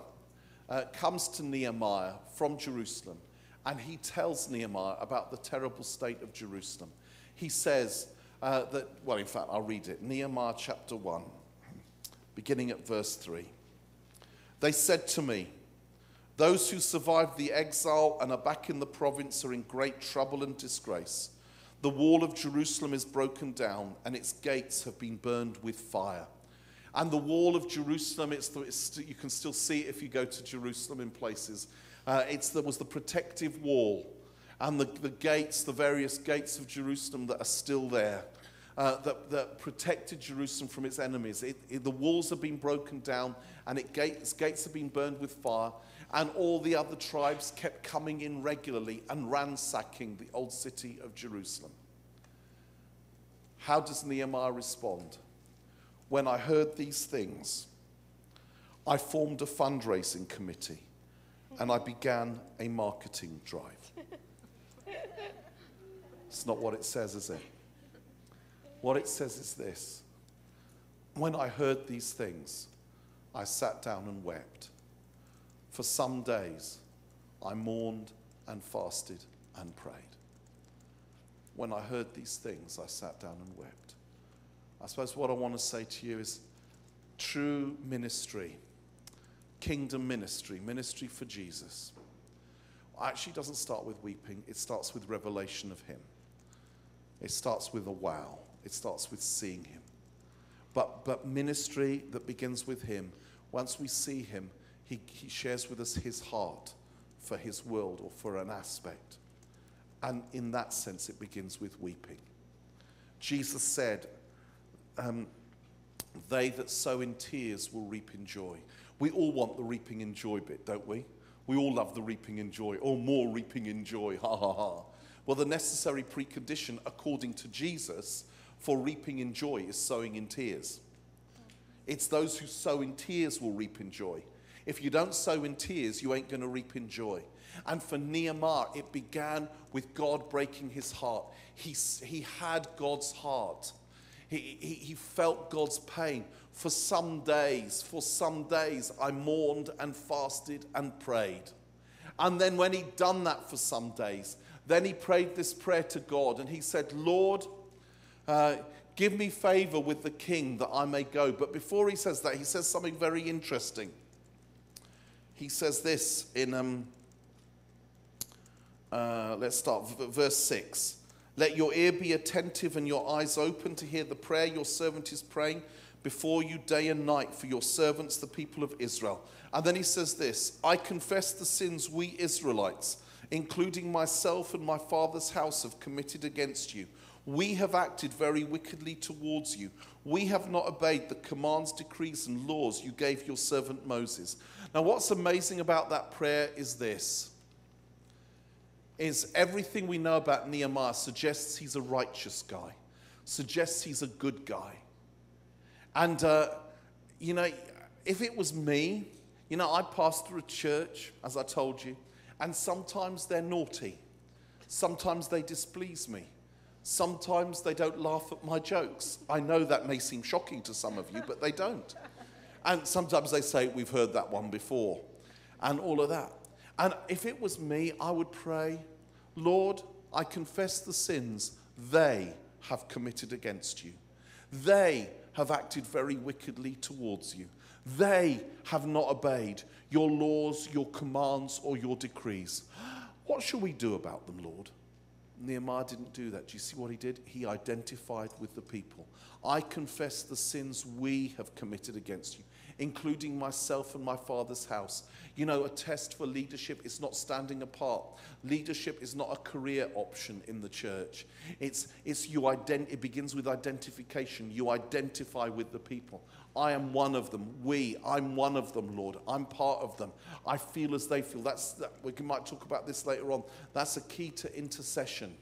comes to Nehemiah from Jerusalem, and he tells Nehemiah about the terrible state of Jerusalem. He says in fact, I'll read it. Nehemiah chapter 1, beginning at verse 3. They said to me, those who survived the exile and are back in the province are in great trouble and disgrace. The wall of Jerusalem is broken down, and its gates have been burned with fire. And the wall of Jerusalem, you can still see it if you go to Jerusalem in places. There was the protective wall, and the gates, the various gates of Jerusalem that are still there, that protected Jerusalem from its enemies. The walls have been broken down, and its gates have been burned with fire, and all the other tribes kept coming in regularly and ransacking the old city of Jerusalem. How does Nehemiah respond? When I heard these things, I formed a fundraising committee, and I began a marketing drive. It's not what it says, is it? What it says is this. When I heard these things, I sat down and wept. For some days, I mourned and fasted and prayed. When I heard these things, I sat down and wept. I suppose what I want to say to you is true ministry, kingdom ministry, ministry for Jesus, actually doesn't start with weeping. It starts with revelation of him. It starts with a wow. It starts with seeing him. But ministry that begins with him, once we see him, he shares with us his heart for his world or for an aspect. And in that sense, it begins with weeping. Jesus said, they that sow in tears will reap in joy. We all want the reaping in joy bit, don't we? We all love the reaping in joy. Oh, more reaping in joy, ha ha ha. Well, the necessary precondition, according to Jesus, for reaping in joy is sowing in tears. It's those who sow in tears will reap in joy. If you don't sow in tears, you ain't going to reap in joy. And for Nehemiah, it began with God breaking his heart. He had God's heart. He felt God's pain. For some days, I mourned and fasted and prayed. And then when he'd done that for some days, then he prayed this prayer to God. And he said, Lord, Give me favor with the king that I may go. But before he says that, he says something very interesting. He says this in, let's start, verse 6. Let your ear be attentive and your eyes open to hear the prayer your servant is praying before you day and night for your servants, the people of Israel. And then he says this, I confess the sins we Israelites, including myself and my father's house, have committed against you. We have acted very wickedly towards you. We have not obeyed the commands, decrees, and laws you gave your servant Moses. Now, what's amazing about that prayer is this, is everything we know about Nehemiah suggests he's a righteous guy, suggests he's a good guy. And, you know, if it was me, you know, I pastor a church, as I told you, and sometimes they're naughty. Sometimes they displease me. Sometimes they don't laugh at my jokes. I know that may seem shocking to some of you, but they don't. And sometimes they say, we've heard that one before, and all of that. And if it was me, I would pray, Lord, I confess the sins they have committed against you. They have acted very wickedly towards you. They have not obeyed your laws, your commands, or your decrees. What shall we do about them, Lord? Nehemiah didn't do that. Do you see what he did? He identified with the people. I confess the sins we have committed against you, including myself and my father's house. You know, a test for leadership is not standing apart. Leadership is not a career option in the church. It begins with identification. You identify with the people. I am one of them. I'm one of them, Lord. I'm part of them. I feel as they feel. We might talk about this later on. That's a key to intercession.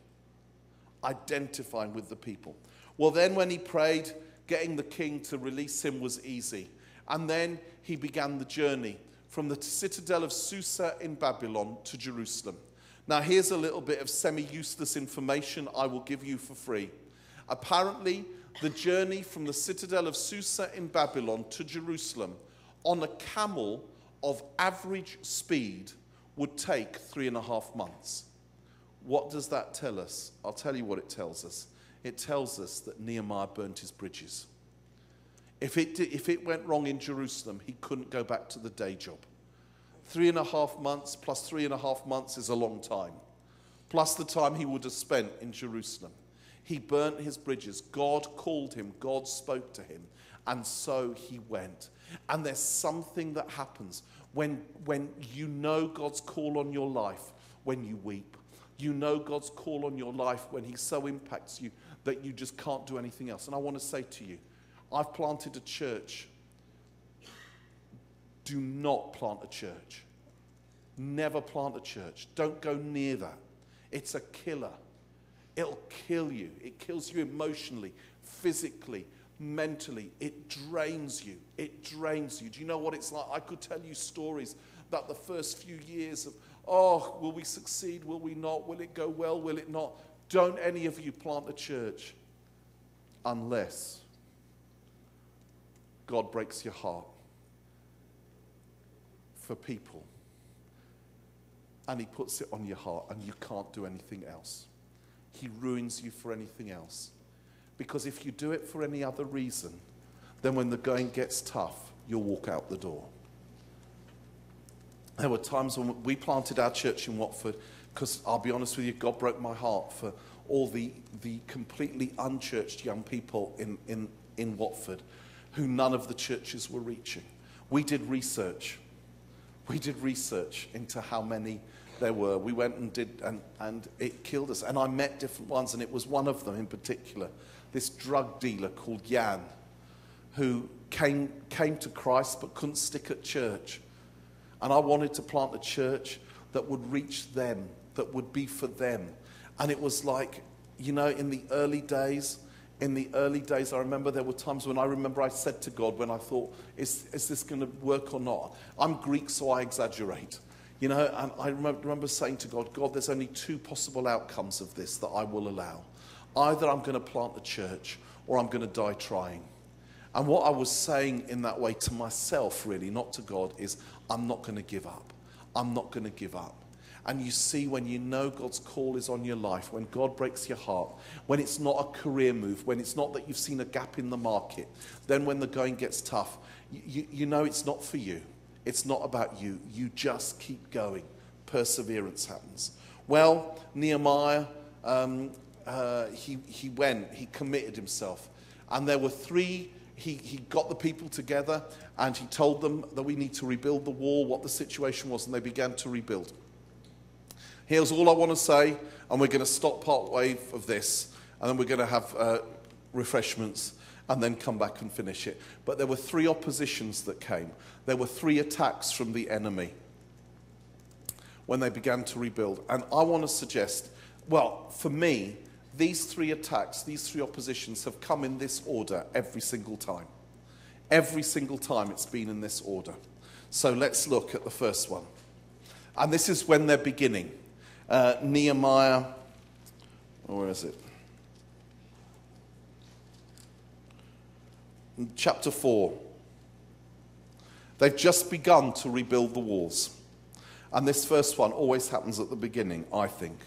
Identifying with the people. Well, then when he prayed, getting the king to release him was easy. And then he began the journey from the citadel of Susa in Babylon to Jerusalem. Now, here's a little bit of semi-useless information I will give you for free. Apparently, the journey from the citadel of Susa in Babylon to Jerusalem on a camel of average speed would take 3.5 months. What does that tell us? I'll tell you what it tells us. It tells us that Nehemiah burnt his bridges. If it went wrong in Jerusalem, he couldn't go back to the day job. 3.5 months plus 3.5 months is a long time, plus the time he would have spent in Jerusalem. He burnt his bridges. God called him. God spoke to him. And so he went. And there's something that happens when you know God's call on your life, when you weep. You know God's call on your life when he so impacts you that you just can't do anything else. And I want to say to you, I've planted a church. Do not plant a church. Never plant a church. Don't go near that. It's a killer. It'll kill you. It kills you emotionally, physically, mentally. It drains you. It drains you. Do you know what it's like? I could tell you stories about the first few years of, oh, will we succeed? Will we not? Will it go well? Will it not? Don't any of you plant a church unless God breaks your heart for people and he puts it on your heart and you can't do anything else. He ruins you for anything else. Because if you do it for any other reason, then when the going gets tough, you'll walk out the door. There were times when we planted our church in Watford, because I'll be honest with you, God broke my heart for all the completely unchurched young people in Watford who none of the churches were reaching. We did research. We did research into how many there were. We went and did, and it killed us. And I met different ones, and it was one of them in particular, this drug dealer called Jan, who came to Christ but couldn't stick at church. And I wanted to plant a church that would reach them, that would be for them. And it was like, you know, in the early days, I remember there were times when I said to God, when I thought, is this going to work or not? I'm Greek, so I exaggerate. You know, and I remember saying to God, God, there's only 2 possible outcomes of this that I will allow. Either I'm going to plant a church or I'm going to die trying. And what I was saying in that way to myself, really, not to God, is I'm not going to give up. I'm not going to give up. and you see when you know God's call is on your life, when God breaks your heart, when it's not a career move, when it's not that you've seen a gap in the market, then when the going gets tough, you know it's not for you. It's not about you. You just keep going. Perseverance happens. Well, Nehemiah, he went, he committed himself. And there were three, he got the people together and he told them that we need to rebuild the wall, what the situation was, and they began to rebuild. Here's all I want to say, and we're going to stop part way of this, and then we're going to have refreshments, and then come back and finish it. But there were three oppositions that came. There were three attacks from the enemy when they began to rebuild. And I want to suggest, well, for me, these three attacks, these three oppositions have come in this order every single time. Every single time it's been in this order. So let's look at the first one. And this is when they're beginning. Nehemiah, where is it? In chapter 4. They've just begun to rebuild the walls. And this first one always happens at the beginning, I think.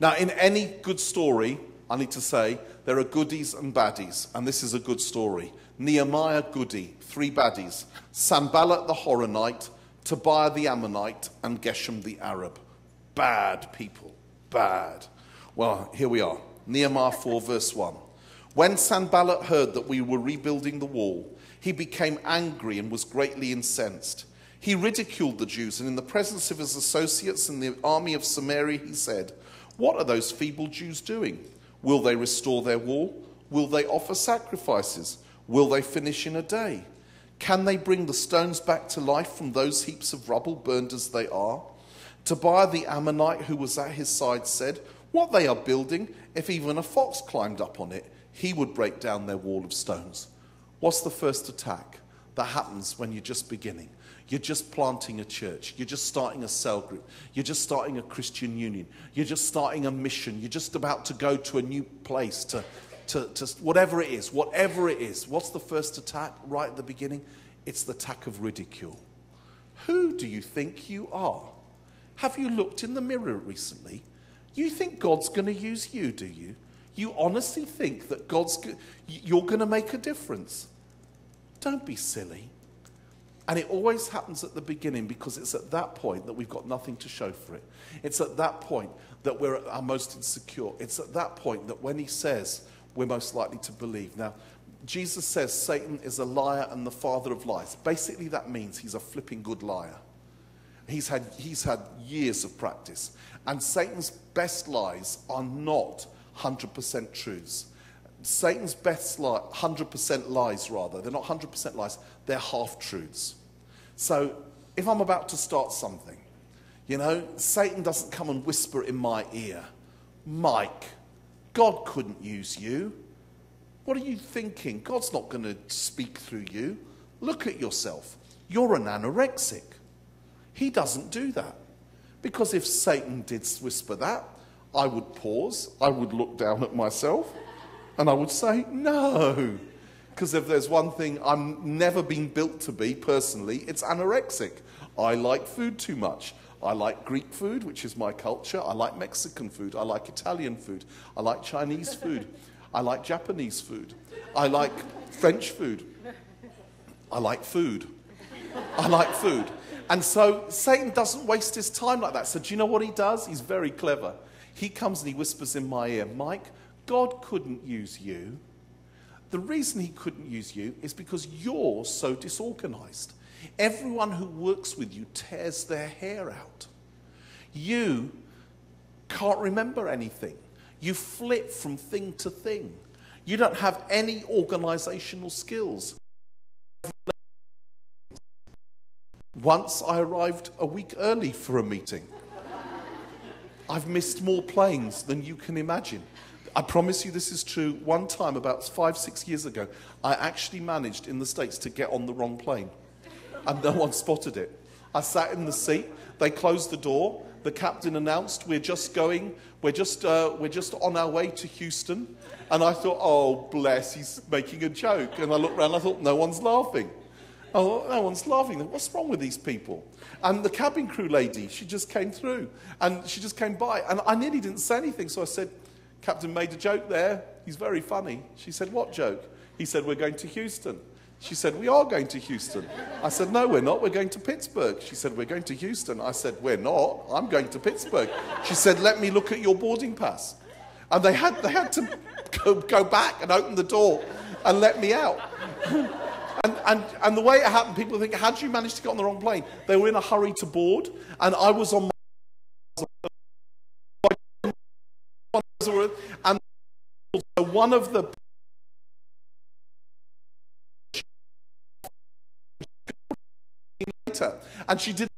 Now, in any good story, I need to say, there are goodies and baddies, and this is a good story. Nehemiah, goodie, three baddies. Sanballat the Horonite, Tobiah the Ammonite, and Geshem the Arab. Bad people, bad. Well, here we are. Nehemiah 4, verse 1. When Sanballat heard that we were rebuilding the wall, he became angry and was greatly incensed. He ridiculed the Jews, and in the presence of his associates in the army of Samaria, he said, "What are those feeble Jews doing? Will they restore their wall? Will they offer sacrifices? Will they finish in a day? Can they bring the stones back to life from those heaps of rubble, burned as they are?" Tobiah the Ammonite, who was at his side, said, "What they are building, if even a fox climbed up on it, he would break down their wall of stones." What's the first attack that happens when you're just beginning? You're just planting a church. You're just starting a cell group. You're just starting a Christian union. You're just starting a mission. You're just about to go to a new place to whatever it is. Whatever it is. What's the first attack right at the beginning? It's the attack of ridicule. Who do you think you are? Have you looked in the mirror recently? You think God's going to use you, do you? You honestly think that you're going to make a difference? Don't be silly. And it always happens at the beginning, because it's at that point that we've got nothing to show for it. It's at that point that we're at our most insecure. It's at that point that when he says, we're most likely to believe. Now, Jesus says Satan is a liar and the father of lies. Basically, that means he's a flipping good liar. He's had years of practice. And Satan's best lies are not 100% truths. Satan's best 100% lies, rather. They're not 100% lies. They're half-truths. So if I'm about to start something, Satan doesn't come and whisper in my ear, "Mike, God couldn't use you. What are you thinking? God's not going to speak through you. Look at yourself. You're an anorexic." He doesn't do that. Because if Satan did whisper that, I would pause, I would look down at myself, and I would say, no. Because if there's one thing I'm never been built to be, personally, it's anorexic. I like food too much. I like Greek food, which is my culture. I like Mexican food. I like Italian food. I like Chinese food. I like Japanese food. I like French food. I like food. I like food. And so Satan doesn't waste his time like that. So do you know what he does? He's very clever. He comes and he whispers in my ear, "Mike, God couldn't use you. The reason he couldn't use you is because you're so disorganized. Everyone who works with you tears their hair out. You can't remember anything. You flip from thing to thing. You don't have any organizational skills." Once I arrived a week early for a meeting. I've missed more planes than you can imagine. I promise you this is true. One time, about 5-6 years ago, I actually managed in the States to get on the wrong plane. And no one spotted it. I sat in the seat. They closed the door. The captain announced, we're just on our way to Houston. And I thought, oh, bless, he's making a joke. And I looked around, I thought, no one's laughing. Oh, no one's laughing. What's wrong with these people? And the cabin crew lady, she just came through. And she just came by. And I nearly didn't say anything. So I said, Captain made a joke there. He's very funny. She said, what joke? He said, we're going to Houston. She said, we are going to Houston. I said, no, we're not. We're going to Pittsburgh. She said, we're going to Houston. I said, we're not. I'm going to Pittsburgh. She said, let me look at your boarding pass. And they had to go back and open the door and let me out. And the way it happened, people think, how did you manage to get on the wrong plane? They were in a hurry to board, and I was on my... And one of the... And she did...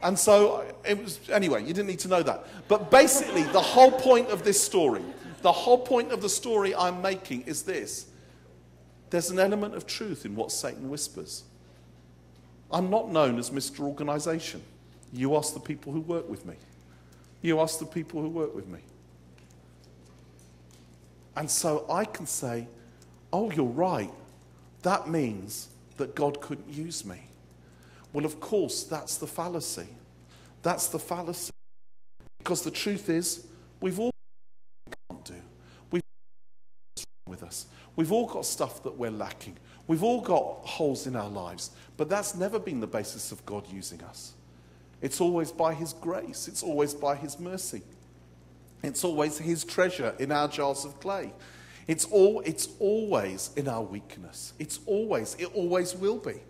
And so it was... Anyway, you didn't need to know that. But basically, the whole point of this story, the whole point of the story I'm making is this. There's an element of truth in what Satan whispers. I'm not known as Mr. Organisation. You ask the people who work with me. You ask the people who work with me. And so I can say, oh, you're right. That means that God couldn't use me. Well, of course, that's the fallacy. That's the fallacy. Because the truth is, we've all can't do. We've with us. We've all got stuff that we're lacking. We've all got holes in our lives. But that's never been the basis of God using us. It's always by his grace. It's always by his mercy. It's always his treasure in our jars of clay. It's always in our weakness. It always will be.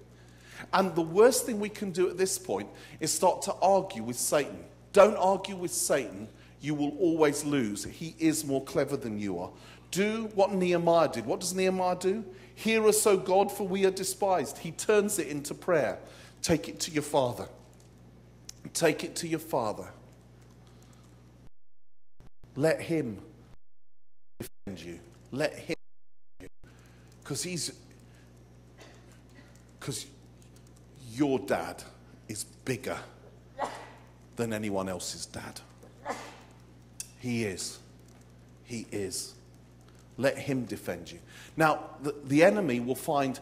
And the worst thing we can do at this point is start to argue with Satan. Don't argue with Satan. You will always lose. He is more clever than you are. Do what Nehemiah did. What does Nehemiah do? Hear us, O God, for we are despised. He turns it into prayer. Take it to your father. Take it to your father. Let him defend you. Let him defend you. Because your dad is bigger than anyone else's dad. He is. He is. Let him defend you. Now, the enemy will find,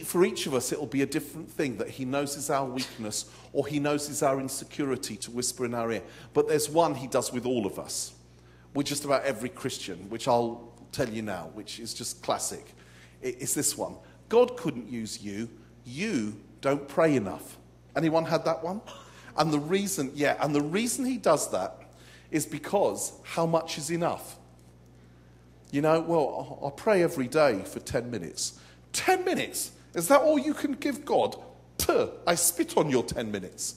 for each of us, it will be a different thing that he knows is our weakness or he knows is our insecurity to whisper in our ear. But there's one he does with all of us, with just about every Christian, which I'll tell you now, which is just classic. It's this one. God couldn't use you. You don't pray enough. Anyone had that one? And the reason he does that is because how much is enough? You know, well, I pray every day for 10 minutes. 10 minutes? Is that all you can give God? Puh, I spit on your 10 minutes.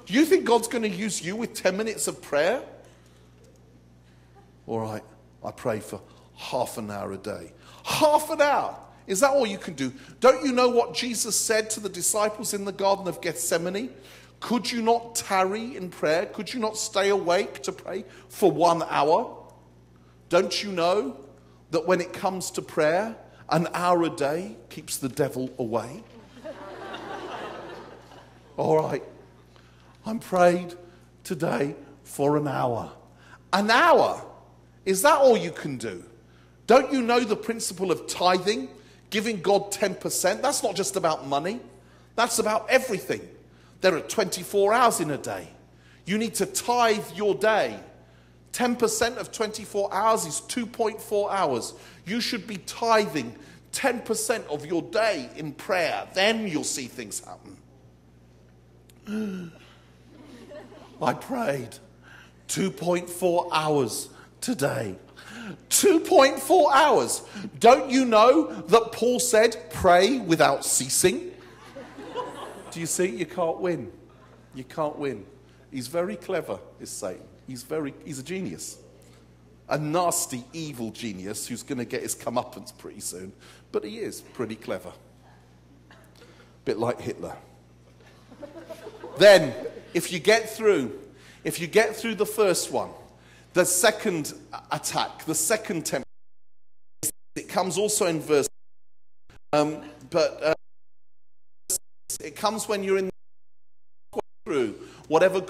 Do you think God's going to use you with 10 minutes of prayer? All right, I pray for half an hour a day. Half an hour? Is that all you can do? Don't you know what Jesus said to the disciples in the Garden of Gethsemane? Could you not tarry in prayer? Could you not stay awake to pray for 1 hour? Don't you know that when it comes to prayer, an hour a day keeps the devil away? All right, I'm prayed today for an hour. An hour? Is that all you can do? Don't you know the principle of tithing? Giving God 10%? That's not just about money. That's about everything. There are 24 hours in a day. You need to tithe your day. 10% of 24 hours is 2.4 hours. You should be tithing 10% of your day in prayer. Then you'll see things happen. I prayed 2.4 hours today. 2.4 hours. Don't you know that Paul said, pray without ceasing? Do you see? You can't win. You can't win. He's very clever, is Satan. He's a genius. A nasty, evil genius who's going to get his comeuppance pretty soon. But he is pretty clever. Bit like Hitler. Then, if you get through the first one, the second attack, the second temptation, it comes also in verse, it comes when you're in through whatever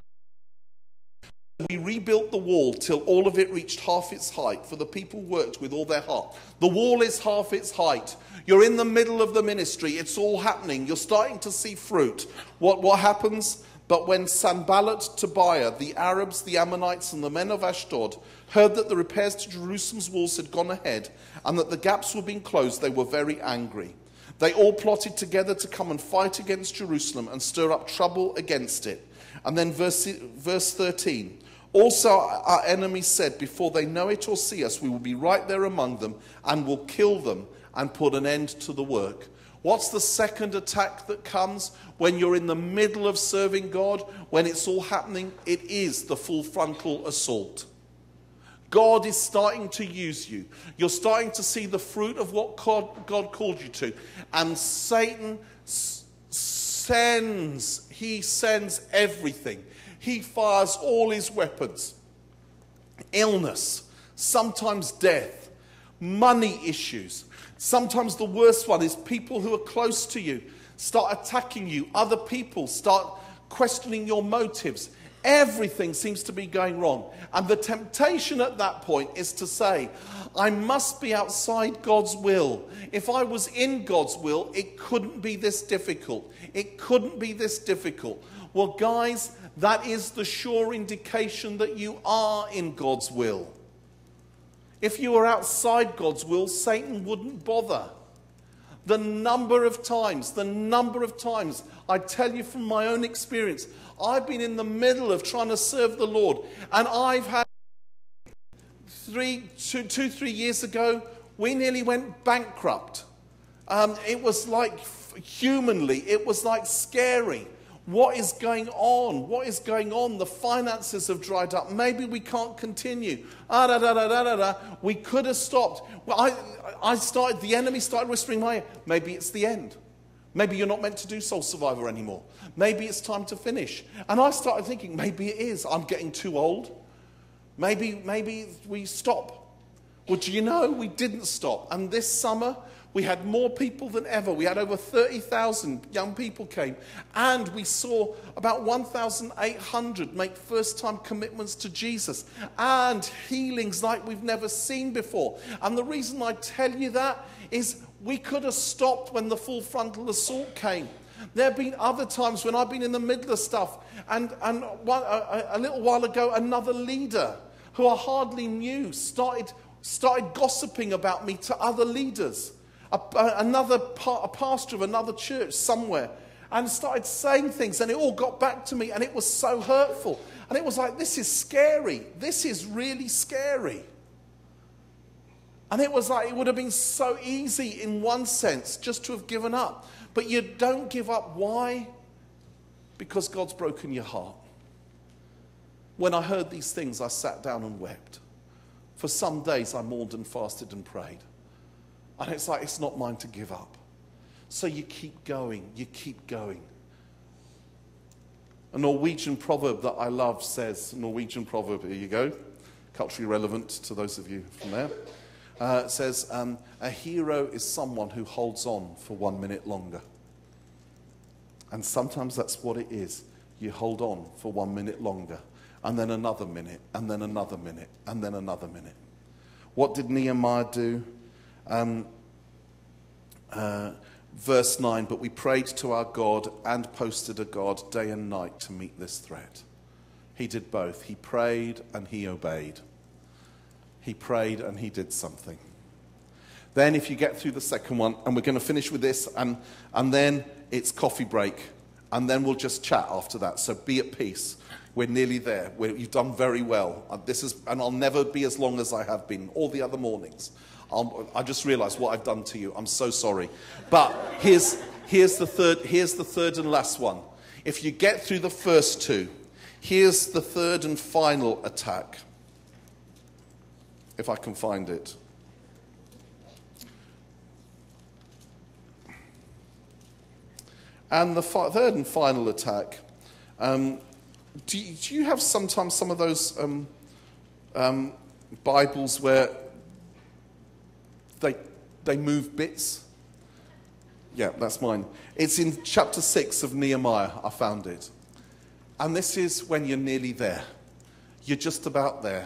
we rebuilt the wall till all of it reached half its height, for the people worked with all their heart. The wall is half its height. You're in the middle of the ministry. It's all happening. You're starting to see fruit. What happens? But when Sanballat, Tobiah, the Arabs, the Ammonites, and the men of Ashdod heard that the repairs to Jerusalem's walls had gone ahead and that the gaps were being closed, they were very angry. They all plotted together to come and fight against Jerusalem and stir up trouble against it. And then verse 13. Also our enemies said, before they know it or see us, we will be right there among them and will kill them and put an end to the work. What's the second attack that comes when you're in the middle of serving God, when it's all happening? It is the full frontal assault. God is starting to use you. You're starting to see the fruit of what God called you to. And Satan sends everything. He fires all his weapons. Illness, sometimes death, money issues. Sometimes the worst one is people who are close to you start attacking you. Other people start questioning your motives. Everything seems to be going wrong. And the temptation at that point is to say, I must be outside God's will. If I was in God's will, it couldn't be this difficult. It couldn't be this difficult. Well, guys, that is the sure indication that you are in God's will. If you were outside God's will, Satan wouldn't bother. The number of times, I tell you from my own experience, I've been in the middle of trying to serve the Lord, and I've had 2-3 years ago, we nearly went bankrupt. It was like, humanly, it was like scary. What is going on? What is going on? The finances have dried up. Maybe we can't continue. We could have stopped. Well, the enemy started whispering in my ear, maybe it's the end. Maybe you're not meant to do Soul Survivor anymore. Maybe it's time to finish. And I started thinking, maybe it is. I'm getting too old. Maybe we stop. Well, do you know, we didn't stop. And this summer, we had more people than ever. We had over 30,000 young people came. And we saw about 1,800 make first-time commitments to Jesus. And healings like we've never seen before. And the reason I tell you that is we could have stopped when the full frontal assault came. There have been other times when I've been in the middle of stuff. And a little while ago, another leader who I hardly knew started gossiping about me to other leaders. A pastor of another church somewhere, and started saying things, and it all got back to me, and it was so hurtful. And it was like, this is scary. This is really scary. And it was like, it would have been so easy in one sense just to have given up. But you don't give up. Why? Because God's broken your heart. When I heard these things, I sat down and wept. For some days, I mourned and fasted and prayed. And it's like, it's not mine to give up. So you keep going, you keep going. A Norwegian proverb that I love says, Norwegian proverb, here you go, culturally relevant to those of you from there, says, a hero is someone who holds on for 1 minute longer. And sometimes that's what it is. You hold on for 1 minute longer, and then another minute, and then another minute, and then another minute. What did Nehemiah do? Verse 9, but we prayed to our God and posted a guard day and night to meet this threat. He did both. He prayed and he obeyed. He prayed and he did something. Then if you get through the second one, and we're going to finish with this, and then it's coffee break, and then we'll just chat after that. So be at peace. We're nearly there. You've done very well. And I'll never be as long as I have been all the other mornings. I just realized what I've done to you. I'm so sorry. But here's the third and last one. If you get through the first two, here's the third and final attack. If I can find it. And the third and final attack. Do you have sometimes some of those Bibles where they move bits? Yeah, that's mine. It's in chapter 6 of Nehemiah, I found it. And this is when you're nearly there. You're just about there.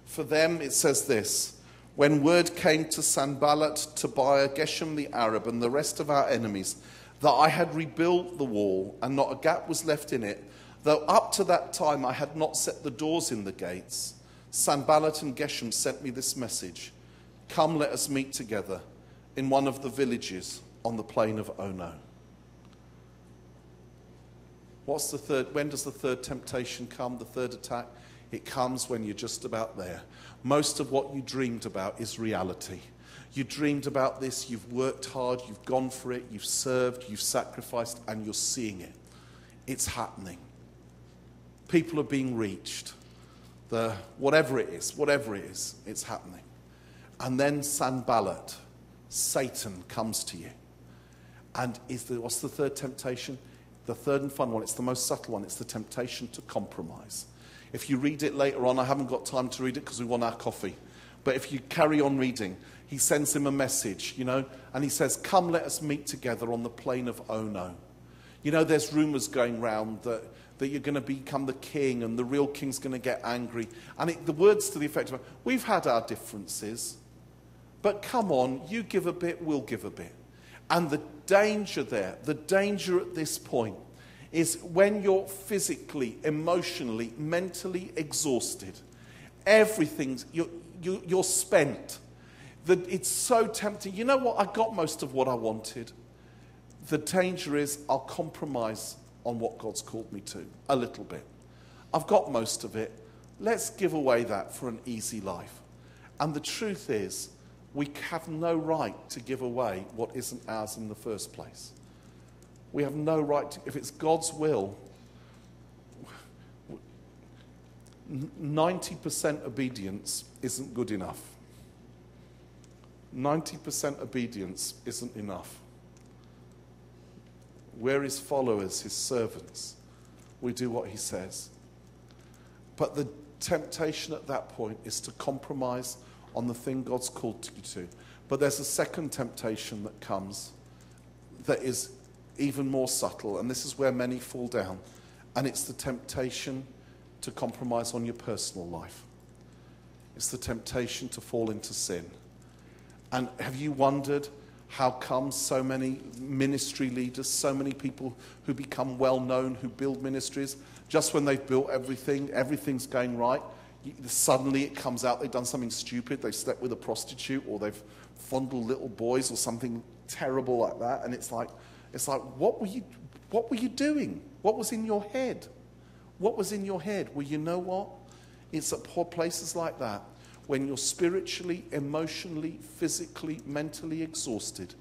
For them, it says this: when word came to Sanballat, Tobiah, Geshem the Arab, and the rest of our enemies, that I had rebuilt the wall, and not a gap was left in it, though up to that time I had not set the doors in the gates, Sanballat and Geshem sent me this message: come, let us meet together in one of the villages on the plain of Ono. What's the third? When does the third temptation come, the third attack? It comes when you're just about there. Most of what you dreamed about is reality. You dreamed about this, you've worked hard, you've gone for it, you've served, you've sacrificed, and you're seeing it. It's happening. People are being reached. Whatever it is, it's happening. And then Sanballat, Satan, comes to you. And what's the third temptation? The third and final one, it's the most subtle one, it's the temptation to compromise. If you read it later on, I haven't got time to read it because we want our coffee. But if you carry on reading, he sends him a message, and he says, come, let us meet together on the plain of Ono. There's rumours going round that you're going to become the king and the real king's going to get angry. And the words to the effect of, we've had our differences, but come on, you give a bit, we'll give a bit. And the danger there, the danger at this point, is when you're physically, emotionally, mentally exhausted, everything's, you're spent. It's so tempting. You know what? I got most of what I wanted. The danger is I'll compromise on what God's called me to a little bit. I've got most of it. Let's give away that for an easy life. And the truth is, we have no right to give away what isn't ours in the first place. We have no right to, if it's God's will, 90% obedience isn't good enough. 90% obedience isn't enough. We're his followers, his servants. We do what he says. But the temptation at that point is to compromise on the thing God's called you to. But there's a second temptation that comes that is even more subtle, and this is where many fall down, and it's the temptation to compromise on your personal life. It's the temptation to fall into sin. And have you wondered how come so many ministry leaders, so many people who become well-known, who build ministries, just when they've built everything, everything's going right, suddenly it comes out they've done something stupid, they've slept with a prostitute, or they've fondled little boys, or something terrible like that, and it's like, what were you doing? What was in your head? What was in your head? Well, you know what? It's at places like that, when you're spiritually, emotionally, physically, mentally exhausted,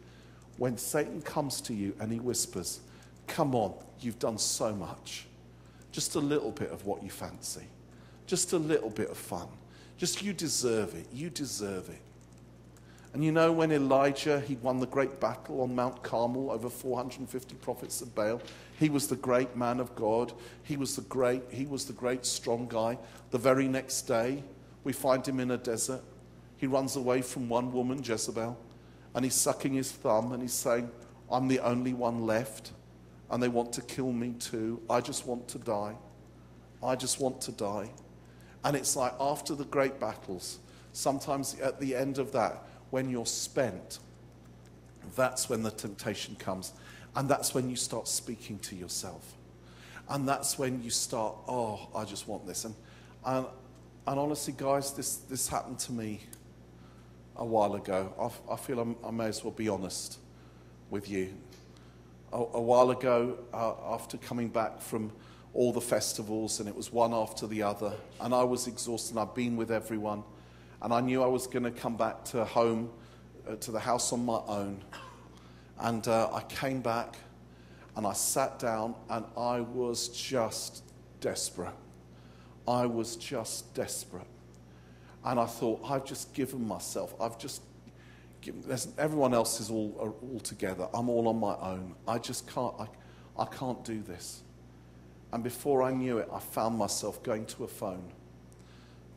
when Satan comes to you and he whispers, come on, you've done so much. Just a little bit of what you fancy. Just a little bit of fun. Just you deserve it. You deserve it. And when Elijah, he won the great battle on Mount Carmel over 450 prophets of Baal. He was the great man of God. He was the great strong guy. The very next day, we find him in a desert. He runs away from one woman, Jezebel, and he's sucking his thumb and he's saying, I'm the only one left and they want to kill me too. I just want to die. I just want to die. And it's like after the great battles, sometimes at the end of that, when you're spent, that's when the temptation comes. And that's when you start speaking to yourself. And that's when you start, I just want this. And honestly, guys, this happened to me a while ago. I feel I may as well be honest with you. A while ago, after coming back from all the festivals, and it was one after the other, and I was exhausted, and I'd been with everyone, and I knew I was going to come back to home, to the house on my own. And I came back, and I sat down, and I was just desperate. I was just desperate. And I thought, I've just given myself. Everyone else is all together. I'm all on my own. I just can't, I can't do this. And before I knew it, I found myself going to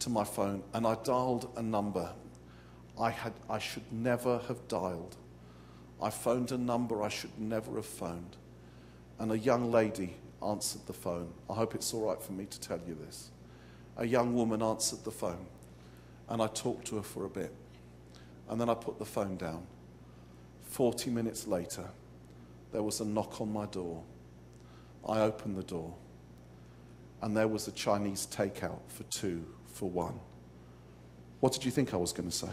my phone, and I dialed a number I should never have dialed. I phoned a number I should never have phoned. And a young lady answered the phone. I hope it's all right for me to tell you this. a young woman answered the phone, and I talked to her for a bit. And then I put the phone down. 40 minutes later, there was a knock on my door. I opened the door, and there was a Chinese takeout for 2 for 1. What did you think I was going to say?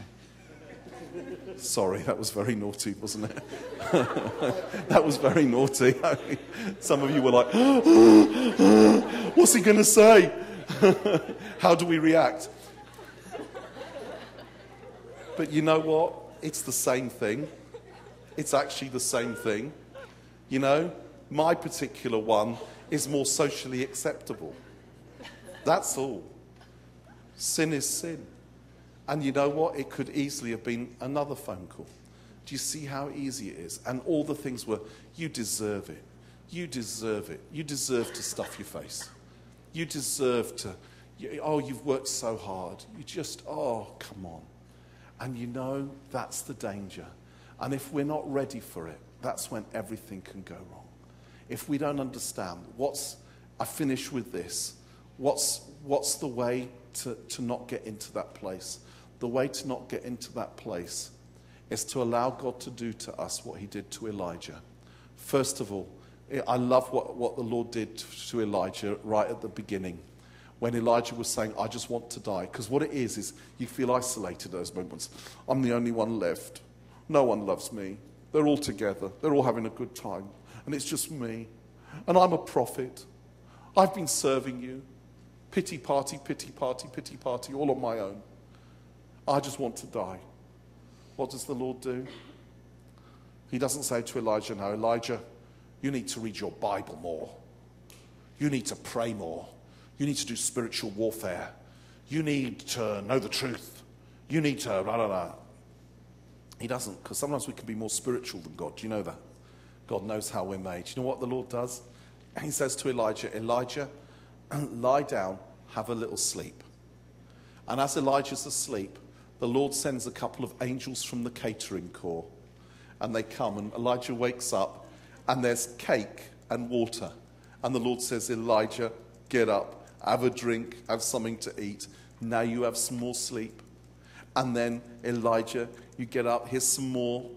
Sorry, that was very naughty, wasn't it? That was very naughty. I mean, some of you were like, what's he going to say? How do we react? But you know what? It's the same thing. It's actually the same thing. You know, my particular one is more socially acceptable. That's all. Sin is sin. And you know what? It could easily have been another phone call. Do you see how easy it is? And all the things were, you deserve it. You deserve it. You deserve to stuff your face. You deserve to, you've worked so hard. You just, come on. And you know, that's the danger. And if we're not ready for it, that's when everything can go wrong. If we don't understand I finish with this, what's the way to not get into that place? The way to not get into that place is to allow God to do to us what he did to Elijah. First of all, I love what the Lord did to Elijah right at the beginning, when Elijah was saying, I just want to die. Because what it is you feel isolated at those moments. I'm the only one left. No one loves me. They're all together. They're all having a good time. And it's just me. And I'm a prophet. I've been serving you. Pity party, pity party, pity party, all on my own. I just want to die. What does the Lord do? He doesn't say to Elijah, no, Elijah, you need to read your Bible more. You need to pray more. You need to do spiritual warfare. You need to know the truth. You need to blah, blah, blah. He doesn't, because sometimes we can be more spiritual than God. Do you know that? God knows how we're made. Do you know what the Lord does? He says to Elijah, Elijah, lie down, have a little sleep. And as Elijah's asleep, the Lord sends a couple of angels from the catering corps. And they come, and Elijah wakes up, and there's cake and water. And the Lord says, Elijah, get up, have a drink, have something to eat. Now you have some more sleep. And then, Elijah, you get up, here's some more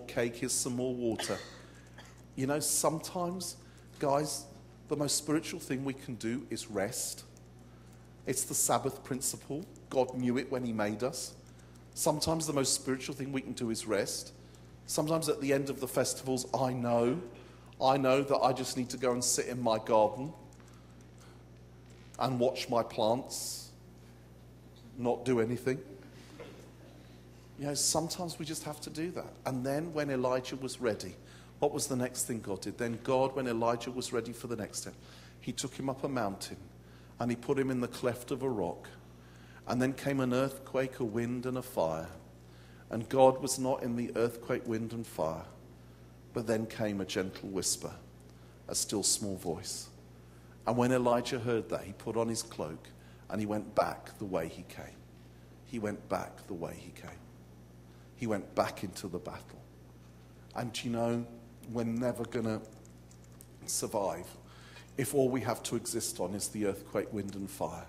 cake, here's some more water. You know, sometimes, guys, the most spiritual thing we can do is rest. It's the Sabbath principle. God knew it when he made us. Sometimes the most spiritual thing we can do is rest. Sometimes at the end of the festivals, I know that I just need to go and sit in my garden and watch my plants, not do anything. You know, sometimes we just have to do that. And then when Elijah was ready, what was the next thing God did? Then God, when Elijah was ready for the next step, he took him up a mountain and he put him in the cleft of a rock. And then came an earthquake, a wind, and a fire. And God was not in the earthquake, wind, and fire. But then came a gentle whisper, a still small voice. And when Elijah heard that, he put on his cloak and he went back the way he came. He went back the way he came. He went back into the battle. And you know, we're never going to survive if all we have to exist on is the earthquake, wind, and fire.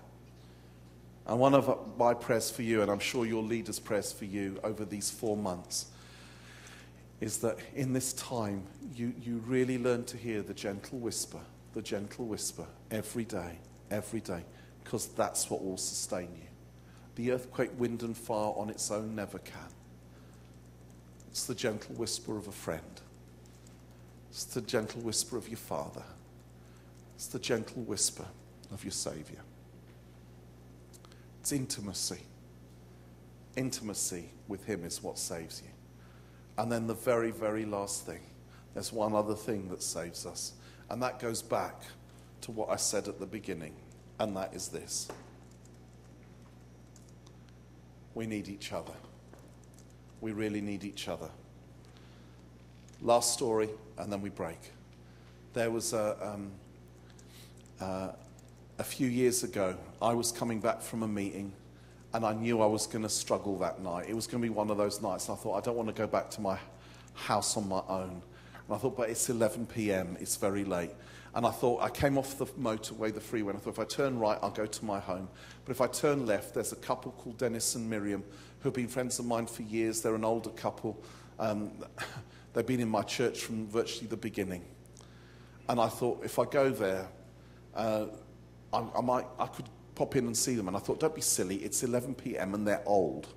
And one of my prayers for you, and I'm sure your leaders' prayers for you over these 4 months, is that in this time you really learn to hear the gentle whisper every day, because that's what will sustain you. The earthquake, wind, and fire on its own never can. It's the gentle whisper of a friend. It's the gentle whisper of your Father. It's the gentle whisper of your Saviour. It's intimacy. Intimacy with him is what saves you. And then the very, very last thing, there's one other thing that saves us. And that goes back to what I said at the beginning. And that is this. We need each other. We really need each other. Last story, and then we break. There was a few years ago, I was coming back from a meeting, and I knew I was going to struggle that night. It was going to be one of those nights. I thought, I don't want to go back to my house on my own. And I thought, but it's 11 p.m., it's very late. And I thought, I came off the motorway, the freeway, and I thought, if I turn right, I'll go to my home. But if I turn left, there's a couple called Dennis and Miriam, who have been friends of mine for years. They're an older couple. They've been in my church from virtually the beginning. And I thought, if I go there, I could pop in and see them. And I thought, don't be silly, it's 11 p.m. and they're old.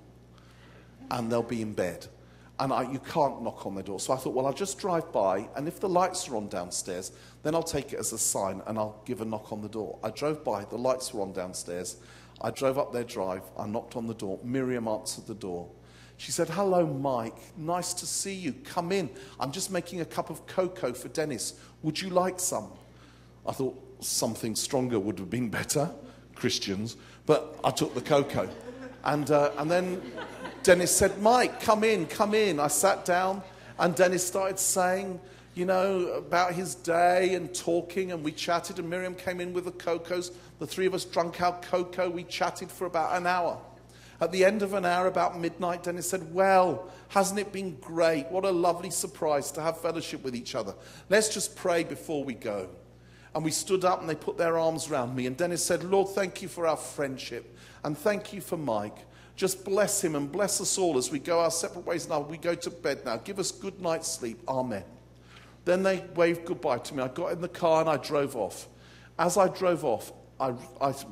And they'll be in bed. And you can't knock on their door. So I thought, well, I'll just drive by, and if the lights are on downstairs, then I'll take it as a sign, and I'll give a knock on the door. I drove by, the lights were on downstairs. I drove up their drive, I knocked on the door. Miriam answered the door. She said, hello, Mike, nice to see you. Come in. I'm just making a cup of cocoa for Dennis. Would you like some? I thought something stronger would have been better, Christians, but I took the cocoa. And then Dennis said, Mike, come in, come in. I sat down, and Dennis started saying, you know, about his day and talking, and we chatted, and Miriam came in with the cocos. The three of us drank our cocoa. We chatted for about an hour. At the end of an hour, about midnight, Dennis said, well, hasn't it been great? What a lovely surprise to have fellowship with each other. Let's just pray before we go. And we stood up, and they put their arms around me, and Dennis said, Lord, thank you for our friendship, and thank you for Mike. Just bless him and bless us all as we go our separate ways now. We go to bed now. Give us good night's sleep. Amen. Then they waved goodbye to me. I got in the car and I drove off. As I drove off, I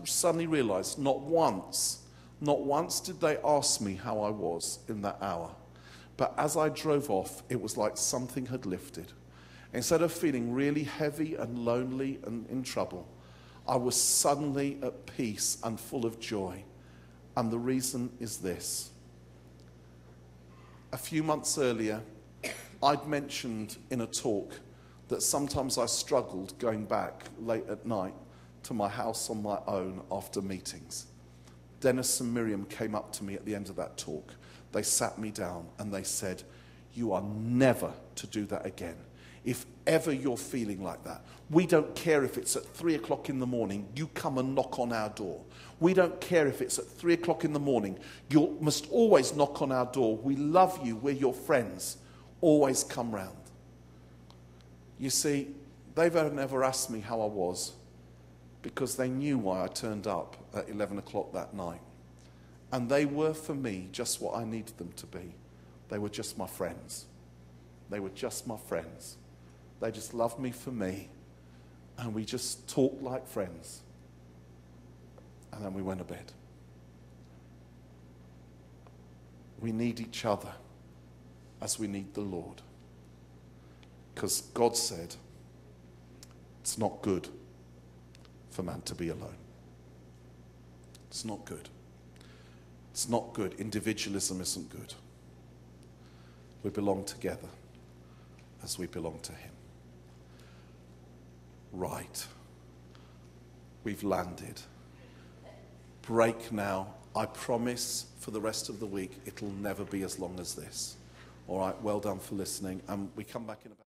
suddenly realized not once did they ask me how I was in that hour. But as I drove off, it was like something had lifted. Instead of feeling really heavy and lonely and in trouble, I was suddenly at peace and full of joy. And the reason is this. A few months earlier, I'd mentioned in a talk that sometimes I struggled going back late at night to my house on my own after meetings. Dennis and Miriam came up to me at the end of that talk. They sat me down and they said, you are never to do that again. If ever you're feeling like that, we don't care if it's at 3 o'clock in the morning, you come and knock on our door. We don't care if it's at 3 o'clock in the morning, you must always knock on our door. We love you, we're your friends. Always come round. You see, they've never asked me how I was because they knew why I turned up at 11 o'clock that night. And they were for me just what I needed them to be. They were just my friends. They were just my friends. They just loved me for me, and we just talked like friends. And then we went to bed. We need each other as we need the Lord. Because God said, it's not good for man to be alone. It's not good. It's not good. Individualism isn't good. We belong together as we belong to him. Right. We've landed. Break now. I promise for the rest of the week it'll never be as long as this. All right, well done for listening. We come back in about